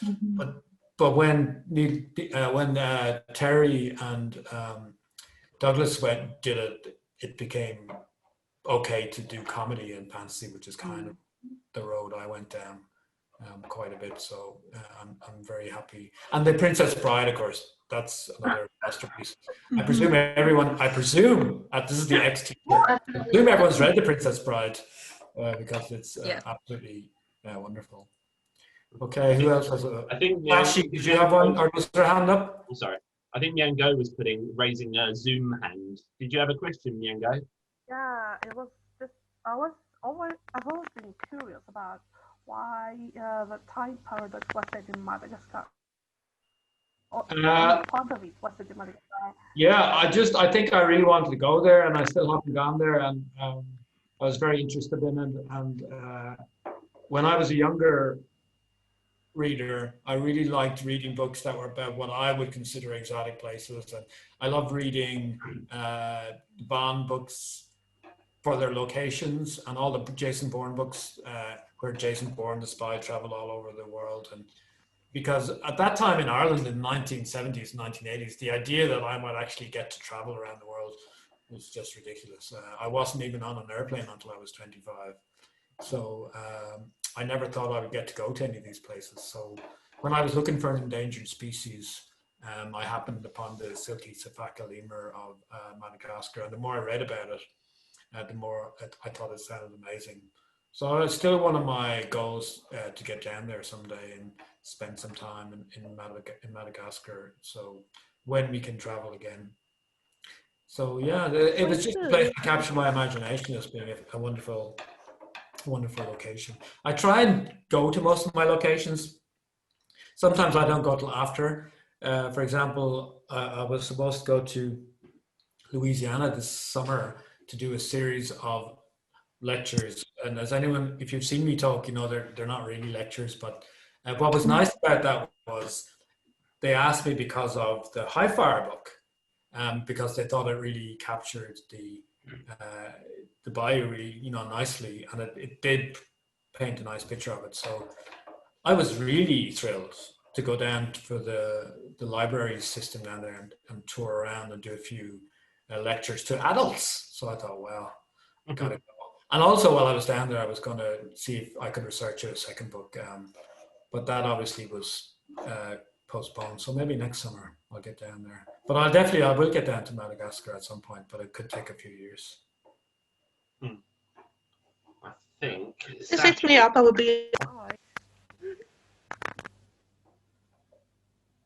And, but when Terry and Douglas did it, it became okay to do comedy and fantasy, which is kind of the road I went down quite a bit. So I'm very happy. And The Princess Bride, of course, that's another masterpiece. I presume this is the X teacher. I presume everyone's read The Princess Bride because it's absolutely wonderful. Okay, who else has a? I think Ashley, did you have one, or was there a hand up? Oh, sorry. I think Nyango was raising a Zoom hand. Did you have a question, Nyango? Yeah, it was just I've always been curious about why the time paradox was set in Madagascar. Or part of it was set in Madagascar. Yeah, I think I really wanted to go there, and I still haven't gone there, and I was very interested in it. And when I was a younger reader, I really liked reading books that were about what I would consider exotic places, and I love reading Bond books for their locations, and all the Jason Bourne books where Jason Bourne, the spy, traveled all over the world. And because at that time in Ireland in the 1970s, 1980s, the idea that I might actually get to travel around the world was just ridiculous. I wasn't even on an airplane until I was 25. So I never thought I would get to go to any of these places. So when I was looking for an endangered species, I happened upon the silky Sifaka lemur of Madagascar. And the more I read about it, the more I thought it sounded amazing. So it's still one of my goals to get down there someday and spend some time in Madagascar. So when we can travel again. So yeah, it was just a place to capture my imagination as being a wonderful location. I try and go to most of my locations. Sometimes I don't go till after. For example, I was supposed to go to Louisiana this summer to do a series of lectures. And if you've seen me talk, you know they're not really lectures. But what was nice about that was they asked me because of the High Fire book, because they thought it really captured the bayou really, nicely, and it did paint a nice picture of it. So I was really thrilled to go down for the library system down there and tour around and do a few lectures to adults. So I thought, wow, I gotta go. And also while I was down there, I was going to see if I could research a second book, but that obviously was postponed. So maybe next summer I'll get down there. But I will get down to Madagascar at some point, but it could take a few years. I think. Just hit me up, I would be.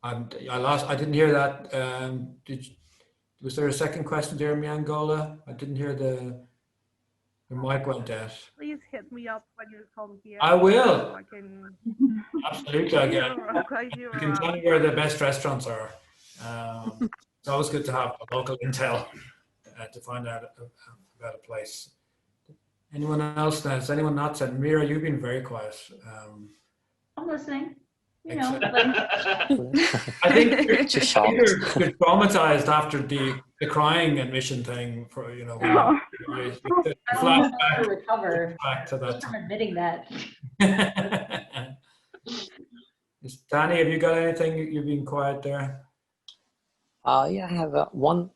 I didn't hear that. Was there a second question there, Miangola? I didn't hear the mic went out. Please hit me up when you come here. I will. So I can... Absolutely, I can tell you where the best restaurants are. It's always good to have a local intel to find out about a place. Anyone else? Has anyone not said? Mira, you've been very quiet. I'm listening. You know, I think you're Just shocked. you're traumatized after the crying admission thing for, you know, Oh. the I don't know how flashback to recover back to just from admitting that. that. Danny, have you got anything? You've been quiet there. Yeah, I have one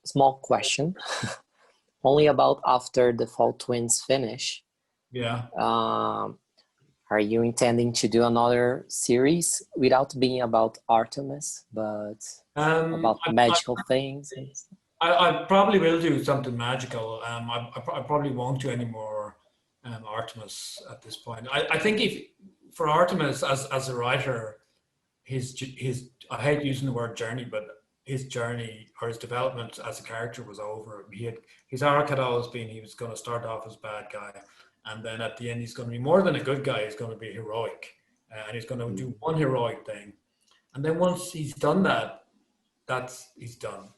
small question, only about after the Fall Twins finish. Yeah. Are you intending to do another series without being about Artemis, but about magical things? I probably will do something magical. I probably won't do any more Artemis at this point. I think if for Artemis as a writer, his I hate using the word journey, but his journey or his development as a character was over. His arc had always been he was going to start off as a bad guy, and then at the end he's going to be more than a good guy. He's going to be heroic, and he's going to do one heroic thing, and then once he's done that, he's done,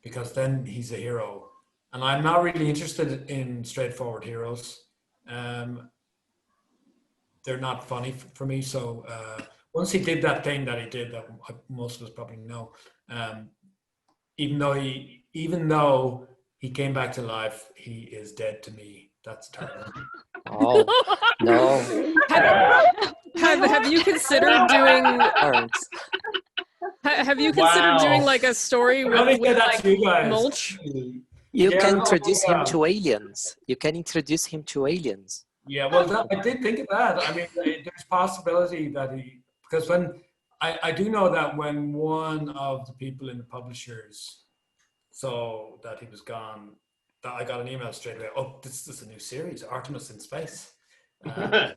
because then he's a hero. And I'm not really interested in straightforward heroes. They're not funny for me. So once he did that thing that he did, that most of us probably know, even though he came back to life, he is dead to me. That's terrible. Oh no! Have you considered doing? Have you considered doing like a story with like mulch? You can introduce him to aliens. You can introduce him to aliens. Yeah, well, I did think of that. I mean, there's possibility that because when I do know that when one of the people in the publishers saw that he was gone, that I got an email straight away. Oh, this is a new series, Artemis in Space. So I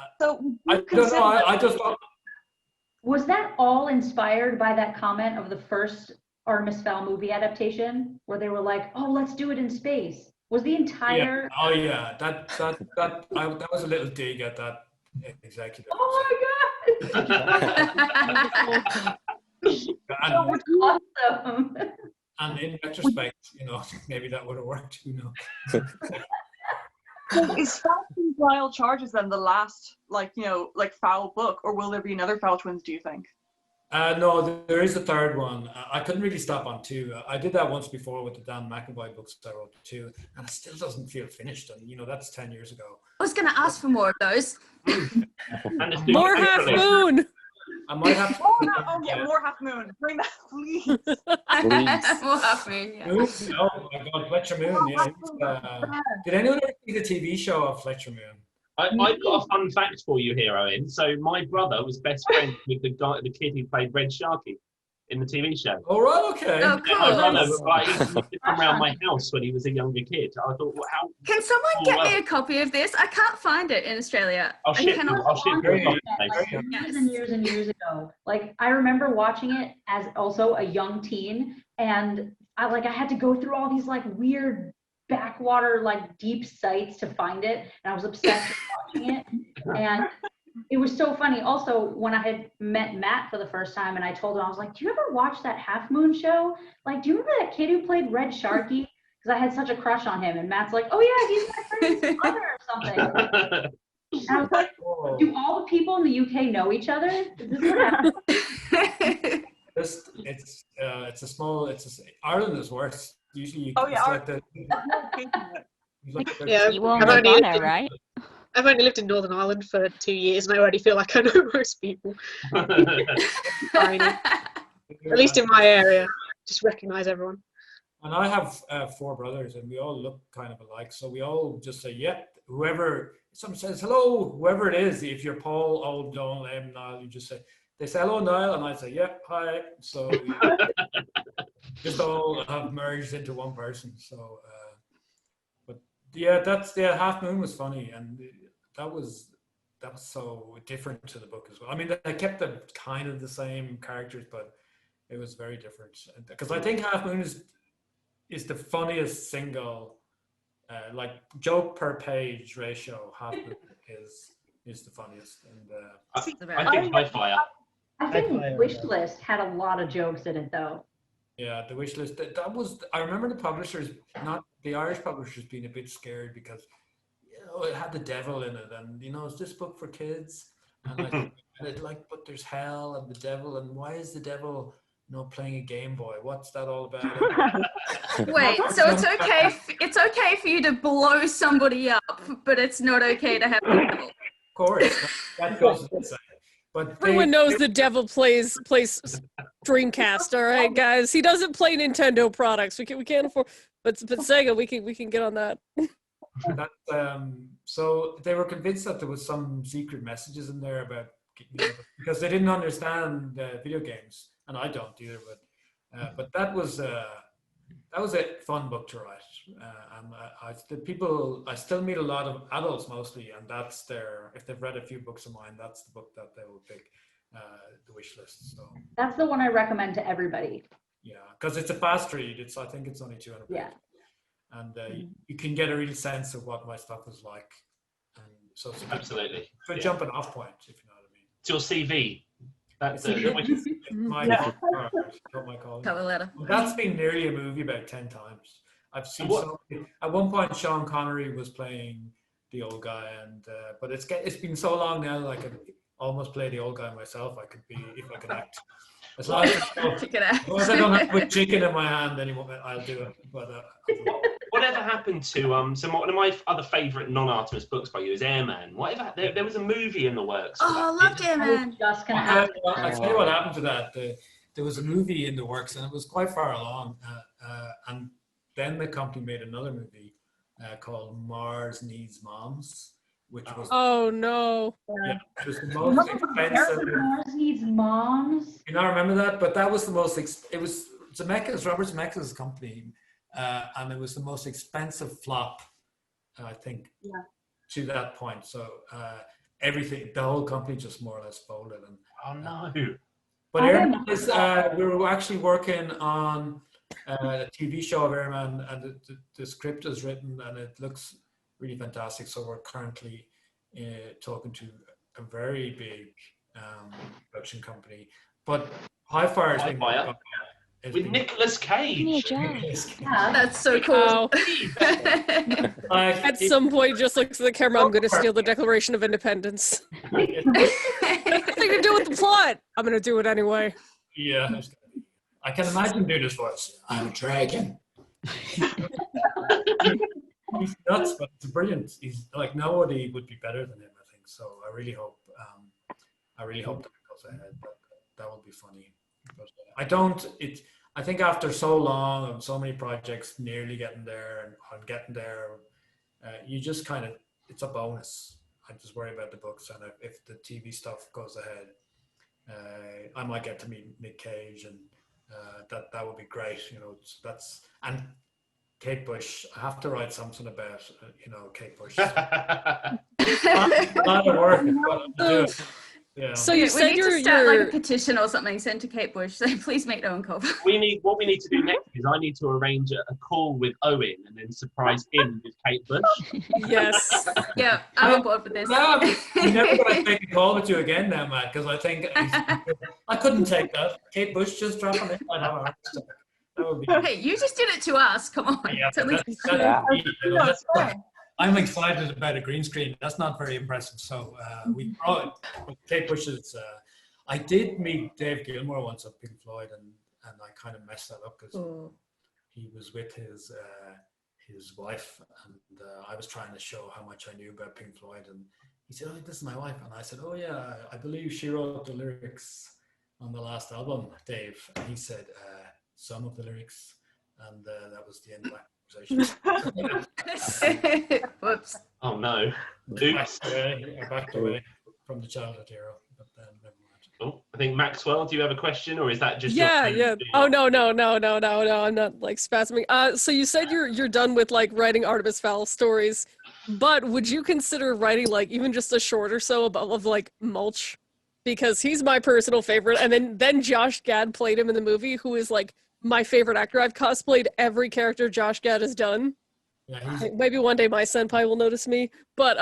don't know. I just thought. Was that all inspired by that comment of the first Artemis Fowl movie adaptation, where they were like, "Oh, let's do it in space"? Was the entire? Yeah. Oh yeah, that was a little dig at that executive. Oh my god! That was awesome. And in retrospect, you know, maybe that would have worked. Who knows? So is Fowl Twins Wild Charges then the last, like, you know, like Fowl book, or will there be another Fowl Twins, do you think? No, there is a third one. I couldn't really stop on two. I did that once before with the Dan McAvoy books I wrote too, and it still doesn't feel finished. And you know, that's 10 years ago. I was going to ask for more of those. More Half Moon. I might have. Yeah, more Half Moon. Bring that, please. More Half Moon. Yeah. Moon? Oh my God, Fletcher Moon. Yeah. Did anyone ever see the TV show of Fletcher Moon? I've got a fun fact for you here, Owen. So my brother was best friends with the kid who played Red Sharky in the TV show. All right, okay. Oh, cool. My brother, he used to come around my house when he was a younger kid. I thought, well, how? Can someone get me a copy of this? I can't find it in Australia. I'll ship you. Years and years and years ago. Like, I remember watching it as also a young teen, and I had to go through all these like weird backwater, like deep sites to find it, and I was obsessed with watching it. And it was so funny. Also, when I had met Matt for the first time, and I told him, I was like, "Do you ever watch that Half Moon show? Like, do you remember that kid who played Red Sharky?" Because I had such a crush on him. And Matt's like, "Oh yeah, he's my friend's brother or something." And I was like, "Do all the people in the UK know each other? Is this what happens?" Ireland is worse. Usually, you. Oh yeah. Right? I've only lived in Northern Ireland for 2 years, and I already feel like I know most people. At least in my area, just recognise everyone. And I have 4 brothers, and we all look kind of alike. So we all just say, "Yep." Whoever someone says hello, whoever it is. If you're Paul, old Donald, Niall, you just say. They say hello, Niall, and I say, "Yep, hi." So just all have merged into one person. So, but yeah, Half Moon was funny, and that was so different to the book as well. I mean, they kept the kind of the same characters, but it was very different. Because I think Half Moon is the funniest single, like joke per page ratio. Half Moon is the funniest, and I think High Fire. I think Wishlist had a lot of jokes in it, though. Yeah, the wish list. That was. I remember the publishers, not the Irish publishers, being a bit scared because, you know, it had the devil in it, and you know, is this book for kids? And it like, but there's hell and the devil, and why is the devil playing a Game Boy? What's that all about? Wait, so it's okay for you to blow somebody up, but it's not okay to have the devil. Of course, that goes without saying. But everyone knows the devil plays Dreamcast. All right, guys. He doesn't play Nintendo products. We can't afford. But Sega, we can get on that. So they were convinced that there was some secret messages in there about, because they didn't understand video games, and I don't either. But that was a fun book to write. And I still meet a lot of adults mostly, and that's if they've read a few books of mine, that's the book that they will pick the wish list. So that's the one I recommend to everybody. Yeah, because it's a fast read. I think it's only 200 pages. Yeah. And you can get a real sense of what my stuff is like. And so it's absolutely a jumping off point, if you know what I mean. It's your CV. That's my calling. Cover letter. That's been nearly a movie about 10 times. I've seen at one point Sean Connery was playing the old guy, and but it's been so long now that I could almost play the old guy myself. I could be, if I could act. As long as I don't have to put chicken in my hand anymore, I'll do it. But whatever happened to so one of my other favourite non-Artemis books by you is Airman. Whatever, there was a movie in the works. Oh, I loved Airman. Just gonna happen. I'll tell you what happened to that. There was a movie in the works, and it was quite far along. And then the company made another movie called Mars Needs Moms, which was no. Yeah, it was the most expensive. Mars Needs Moms. You not remember that? But that was the most. It was Zemeckis, Robert Zemeckis' company, and it was the most expensive flop, I think, to that point. So everything, the whole company just more or less folded. And oh no! But Airman is. We were actually working on a TV show of Airman, and the script is written, and it looks really fantastic. So we're currently talking to a very big production company. But Hi-Fi has been with Nicolas Cage. Yeah, that's so cool. At some point, just looks at the camera. I'm going to steal the Declaration of Independence. Nothing to do with the plot. I'm going to do it anyway. Yeah, I can imagine doing his voice. I'm a dragon. He's nuts, but it's brilliant. He's like, nobody would be better than him, I think. So I really hope that it goes ahead. That would be funny. But I think after so long and so many projects nearly getting there and getting there, you just kind of, it's a bonus. I just worry about the books, and if the TV stuff goes ahead, I might get to meet Nick Cage, and that would be great. And Kate Bush, I have to write something about, Kate Bush. A lot of work. Yeah. So you said we need to start like a petition or something sent to Kate Bush saying, please make Eoin Colfer. What we need to do next is I need to arrange a call with Owen and then surprise him with Kate Bush. Yes. Yeah, I'm on board for this. I'm never going to take a call with you again now, Matt, because I think I couldn't take that. Kate Bush just dropping it. I'd have a heart attack. That would be. Hey, you just did it to us. Come on. Yeah, I'm excited about a green screen. That's not very impressive. So we Kate Bush's. I did meet Dave Gilmour once at Pink Floyd, and I kind of messed that up because he was with his wife, and I was trying to show how much I knew about Pink Floyd, and he said, "Oh, this is my wife," and I said, "Oh yeah, I believe she wrote the lyrics on the last album, Dave." And he said, "Some of the lyrics," and that was the end of my conversation. Whoops. Oh no. Oops. I backed away from the childhood hero, but then never mind. Oh, I think Maxwell, do you have a question, or is that just yeah? Oh no, I'm not like spasming. So you said you're done with like writing Artemis Fowl stories, but would you consider writing like even just a short or so of like Mulch? Because he's my personal favorite, and then Josh Gad played him in the movie, who is like my favorite actor. I've cosplayed every character Josh Gad has done. Yeah, maybe one day my senpai will notice me, but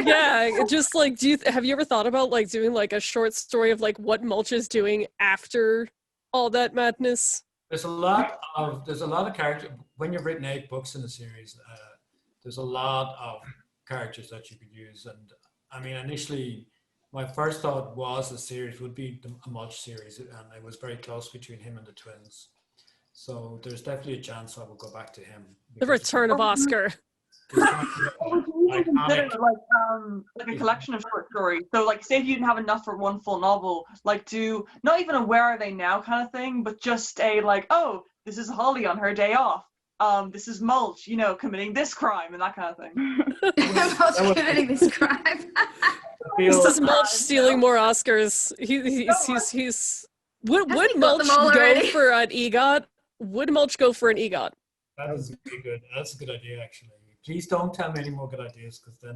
yeah, just like, have you ever thought about like doing like a short story of like what Mulch is doing after all that madness? There's a lot of characters. When you've written 8 books in a series, there's a lot of characters that you could use, and I mean, initially, my first thought was the series would be a Mulch series, and it was very close between him and the twins. So there's definitely a chance I will go back to him. The return of Oscar. Would you even consider like a collection of short stories? So like say if you didn't have enough for one full novel, like do not even a where are they now kind of thing, but just a like, oh, this is Holly on her day off. This is Mulch, committing this crime and that kind of thing. Mulch committing this crime. This is Mulch stealing more Oscars. Would Mulch go for an EGOT? Would Mulch go for an EGOT? That's a good idea, actually. Please don't tell me any more good ideas, because then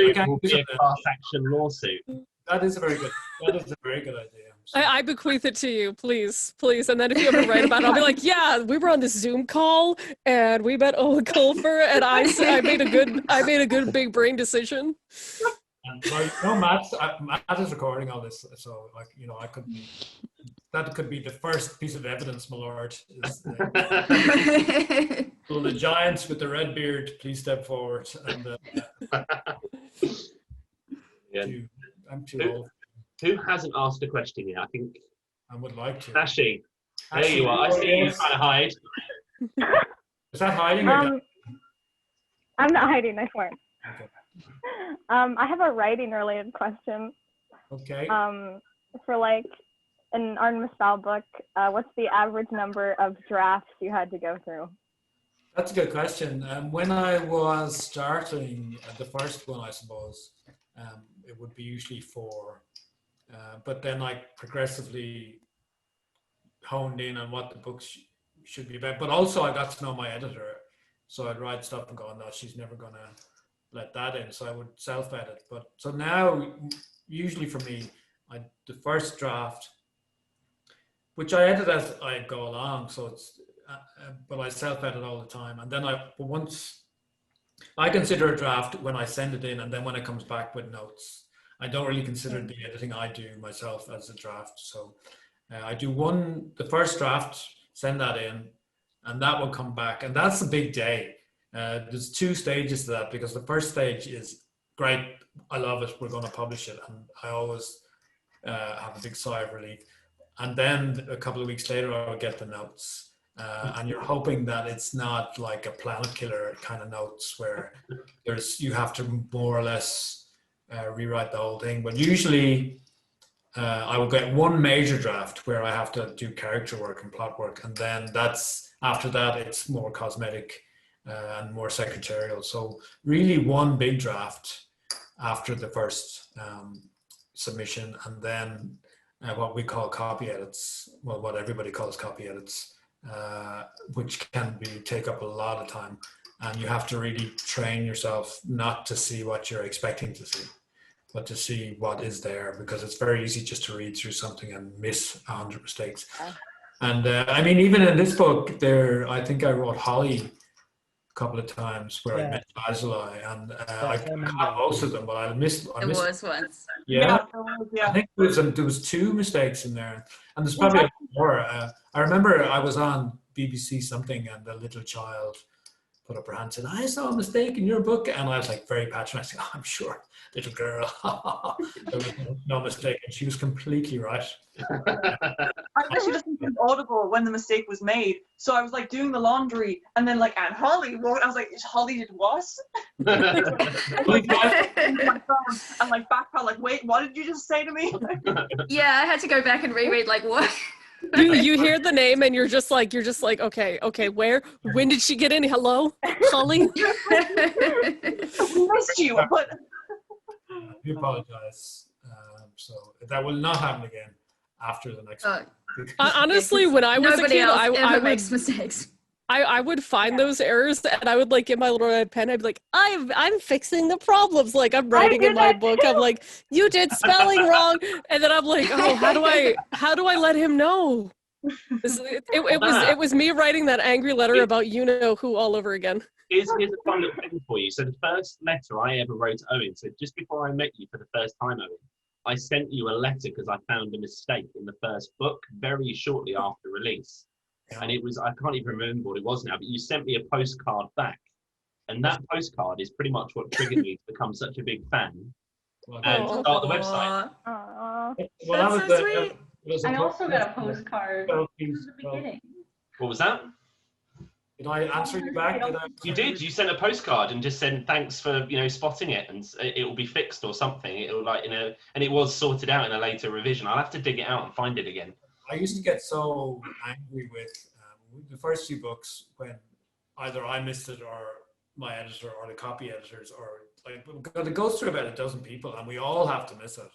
it will be a class action lawsuit. That is a very good idea. I bequeath it to you, please. And then if you ever write about it, I'll be like, yeah, we were on this Zoom call and we met Eoin Colfer, and I made a good big brain decision. And, Matt is recording all this, so that could be the first piece of evidence, my lord. Will the giants with the red beard please step forward? And I'm too old. Who hasn't asked a question yet? I think I would like to. Ashley, there you are. I see you trying to hide. Is that hiding? I'm not hiding, I swear. Okay. I have a writing related question. Okay. For like an Artemis Fowl book, what's the average number of drafts you had to go through? That's a good question. When I was starting the first one, I suppose, it would be usually 4. But then I progressively honed in on what the books should be about. But also I got to know my editor. So I'd write stuff and go, no, she's never going to let that in. So I would self-edit. So now, usually for me, the first draft, which I edit as I go along, so it's, but I self-edit all the time. And then once I consider a draft when I send it in, and then when it comes back with notes. I don't really consider the editing I do myself as a draft. So I do the first draft, send that in, and that will come back. And that's a big day. There's 2 stages to that, because the first stage is great. I love it. We're going to publish it. And I always have a big sigh of relief. And then a couple of weeks later, I'll get the notes. And you're hoping that it's not like a planet killer kind of notes where you have to more or less rewrite the whole thing. But usually I will get one major draft where I have to do character work and plot work. And then after that, it's more cosmetic and more secretarial. So really one big draft after the first submission, and then what we call copy edits, well, what everybody calls copy edits, which can take up a lot of time. And you have to really train yourself not to see what you're expecting to see, but to see what is there, because it's very easy just to read through something and miss 100 mistakes. And I mean, even in this book, I think I wrote Holly a couple of times where I met Basilai, and I caught most of them, but I missed. There was once. Yeah. I think there was 2 mistakes in there, and there's probably more. I remember I was on BBC something, and the little child put up her hand and said, I saw a mistake in your book. And I was like very patronizing. Oh, I'm sure, little girl. There was no mistake. And she was completely right. I actually listened to Audible when the mistake was made. So I was like doing the laundry, and then like, and Holly, I was like, Holly did what? And like backpedal, like, wait, what did you just say to me? Yeah, I had to go back and reread, like, what? You hear the name and you're just like, okay, when did she get in? Hello, Holly? We missed you, but we apologize. So that will not happen again after the next honestly, when I was a kid, I would makes mistakes. I would find those errors and I would like get my little red pen. I'd be like, I'm fixing the problems. Like I'm writing in my book. I'm like, you did spelling wrong, and then I'm like, oh, how do I let him know? It was me writing that angry letter about you know who all over again. Here's a fun little thing for you. So the first letter I ever wrote to Owen, so just before I met you for the first time, Owen, I sent you a letter because I found a mistake in the first book very shortly after release. And it was, I can't even remember what it was now, but you sent me a postcard back And that postcard is pretty much what triggered me to become such a big fan and Aw. start the website. That's so sweet. I also got a postcard from the beginning. What was that? Did I answer you back? You did. You sent a postcard and just said thanks for spotting it, and it will be fixed or something. It will and it was sorted out in a later revision. I'll have to dig it out and find it again. I used to get so angry with the first few books when either I missed it or my editor or the copy editors, or like, because it goes through about a dozen people and we all have to miss it.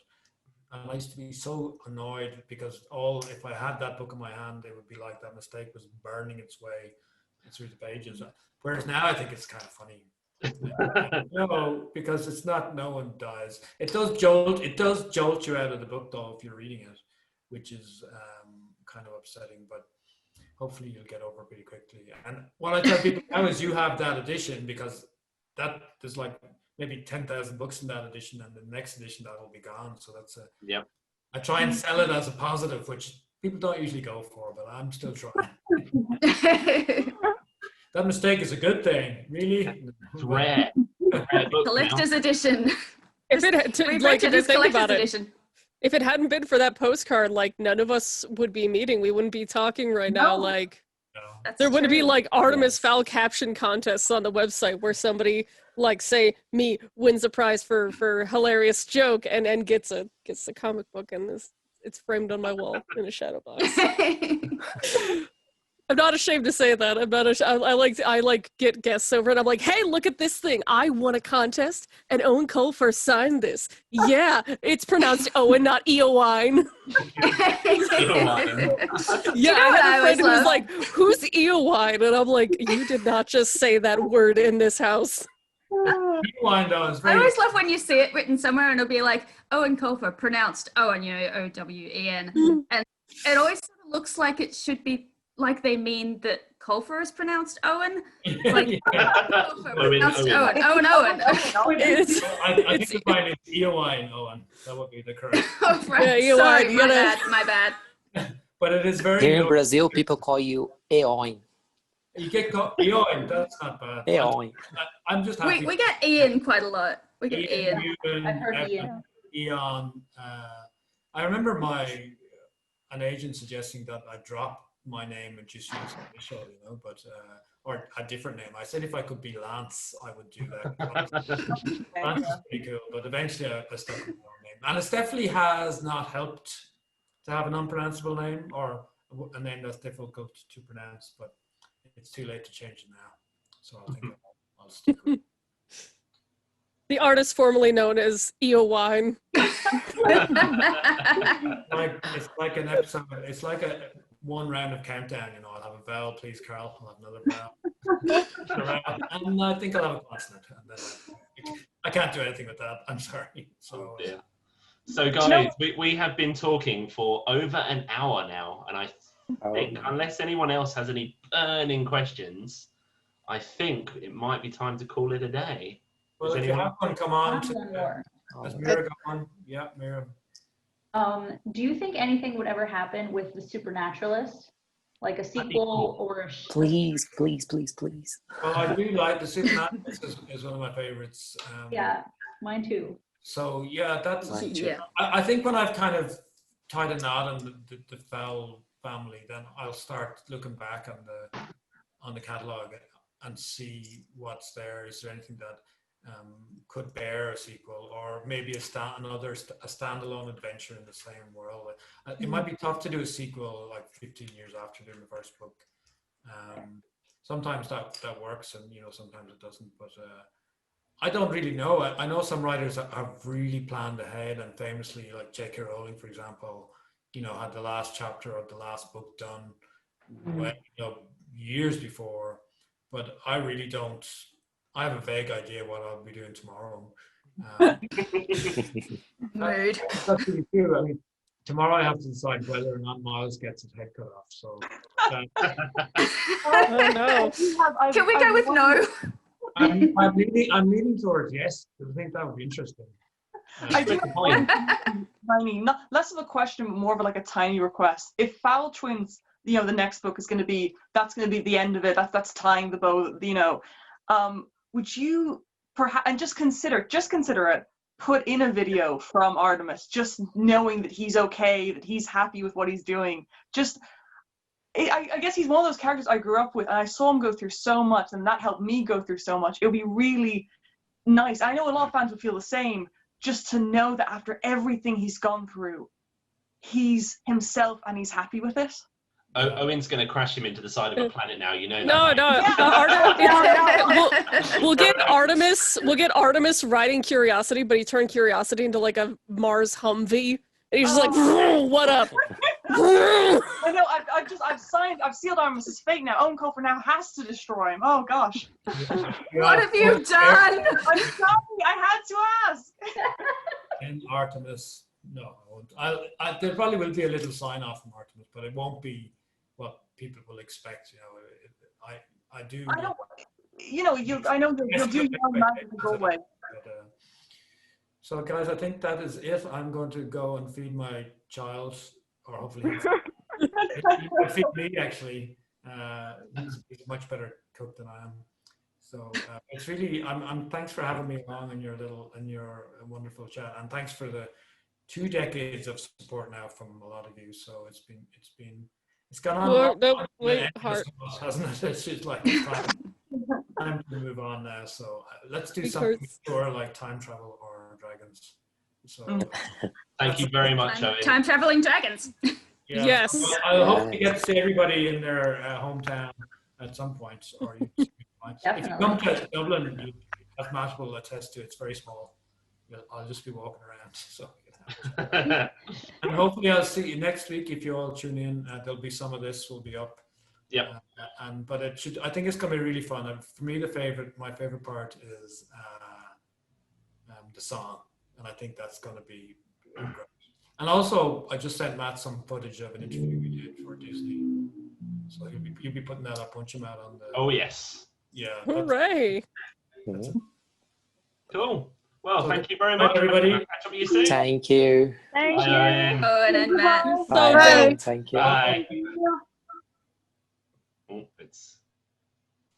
And I used to be so annoyed because if I had that book in my hand, it would be like that mistake was burning its way through the pages. Whereas now I think it's kind of funny. No, because it's not, no one dies. It does jolt you out of the book though if you're reading it, which is kind of upsetting, but hopefully you'll get over it pretty quickly. And what I tell people now is you have that edition, because there's like maybe 10,000 books in that edition, and the next edition that will be gone. So that's I try and sell it as a positive, which people don't usually go for, but I'm still trying. That mistake is a good thing, really. It's rare. Collector's edition. If it had edition. If it hadn't been for that postcard, like, none of us would be meeting. We wouldn't be talking right now. Like, there wouldn't be like Artemis Fowl caption contests on the website where somebody, like, say me, wins a prize for hilarious joke and gets the comic book, and it's framed on my wall in a shadow box. I'm not ashamed to say that. I'm not. I like get guests over, and I'm like, hey, look at this thing. I won a contest, and Eoin Colfer signed this. Yeah, it's pronounced Owen, not Eowine. Yeah, I had a friend who was like, who's Eowine? And I'm like, you did not just say that word in this house. I always love when you see it written somewhere and it'll be like Eoin Colfer, pronounced Owen, O-W-E-N. And it always sort of looks like it should be like they mean that Colfer is pronounced Owen. Like Colfer pronounced Owen. Owen. I think the line is Eowine Owen. That would be the correct. Oh, right. Yeah, sorry, my bad. But it is very. Here in Brazil, people call you Eoin. You get called Eoin. That's not bad. Eoin. I'm just happy. We get Ian quite a lot. We get Ian. I've heard Ian. Eon. I remember an agent suggesting that I drop my name and just use the initial, but or a different name. I said if I could be Lance, I would do that. Lance is pretty cool, but eventually I stuck with my name, and it definitely has not helped to have an unpronounceable name or a name that's difficult to pronounce. But it's too late to change it now, so I think I'll stick with it. The artist formerly known as Eowine. It's like an episode. It's like one round of countdown. I'll have a vowel, please, Carl. I'll have another vowel, and I think I'll have a consonant. And then I can't do anything with that. I'm sorry. So. Yeah. So guys, we have been talking for over an hour now, and I think unless anyone else has any burning questions, I think it might be time to call it a day. Well, if you have one, come on. Has Mira go on? Yeah, Mira. Do you think anything would ever happen with the Supernaturalist? Like a sequel or a Please. Well, I do like the Supernaturalist is one of my favorites. Yeah, mine too. So yeah, that's I think when I've kind of tied a knot on the Fowl family, then I'll start looking back on the catalogue and see what's there. Is there anything that could bear a sequel, or maybe a standalone adventure in the same world? It might be tough to do a sequel like 15 years after doing the first book. Sometimes that works, and sometimes it doesn't. But I don't really know. I know some writers have really planned ahead, and famously, like J.K. Rowling, for example, had the last chapter of the last book done years before. But I really don't. I have a vague idea what I'll be doing tomorrow. Mood. That's really true. I mean, tomorrow I have to decide whether or not Miles gets his head cut off. So. Oh no! Can we go with no? I'm leaning towards yes, because I think that would be interesting. I do have tiny, not less of a question, but more of like a tiny request. If Fowl Twins, the next book is going to be the end of it. That's tying the bow. would you perhaps, and just consider it, put in a video from Artemis, just knowing that he's okay, that he's happy with what he's doing. I guess he's one of those characters I grew up with, and I saw him go through so much, and that helped me go through so much. It would be really nice. I know a lot of fans would feel the same, just to know that after everything he's gone through, he's himself and he's happy with it. Owen's going to crash him into the side of a planet now. You know that. No. We'll get Artemis. We'll get Artemis riding Curiosity, but he turned Curiosity into like a Mars Humvee, and he's just like, "What up?" I know. I've sealed Artemis's fate now. Eoin Colfer now has to destroy him. Oh gosh. What have you done? I'm sorry. I had to ask. And Artemis, no, I won't. There probably will be a little sign off from Artemis, but it won't be what people will expect. You know, I do. I don't. You know, I know you'll do your own magic and go away. So guys, I think that is it. I'm going to go and feed my child, or hopefully he'll feed me actually. He's a much better cook than I am. So it's really, I'm thanks for having me along in your wonderful chat, and thanks for the 2 decades of support now from a lot of you. So it's gone on. Hasn't it? It's just like time to move on now. So let's do something more like time travel or dragons. So thank you very much, Owen. Time traveling dragons. Yeah. Yes. I hope to get to see everybody in their hometown at some point. Or if you come to Dublin, as Matt will attest to, it's very small. I'll just be walking around. So. And hopefully I'll see you next week if you all tune in. There'll be some of this will be up. Yeah. But I think it's going to be really fun. For me, my favorite part is the song, and I think that's going to be great. And also, I just sent Matt some footage of an interview we did for Disney, so you'll be putting that up, won't you, Matt? On the. Oh yes. Yeah. Hooray! Cool. Well, thank you very much, everybody. Catch up with you soon. Thank you. Thank you. Owen and Matt. Bye. Bye. Thank you. Bye. Oh, it's.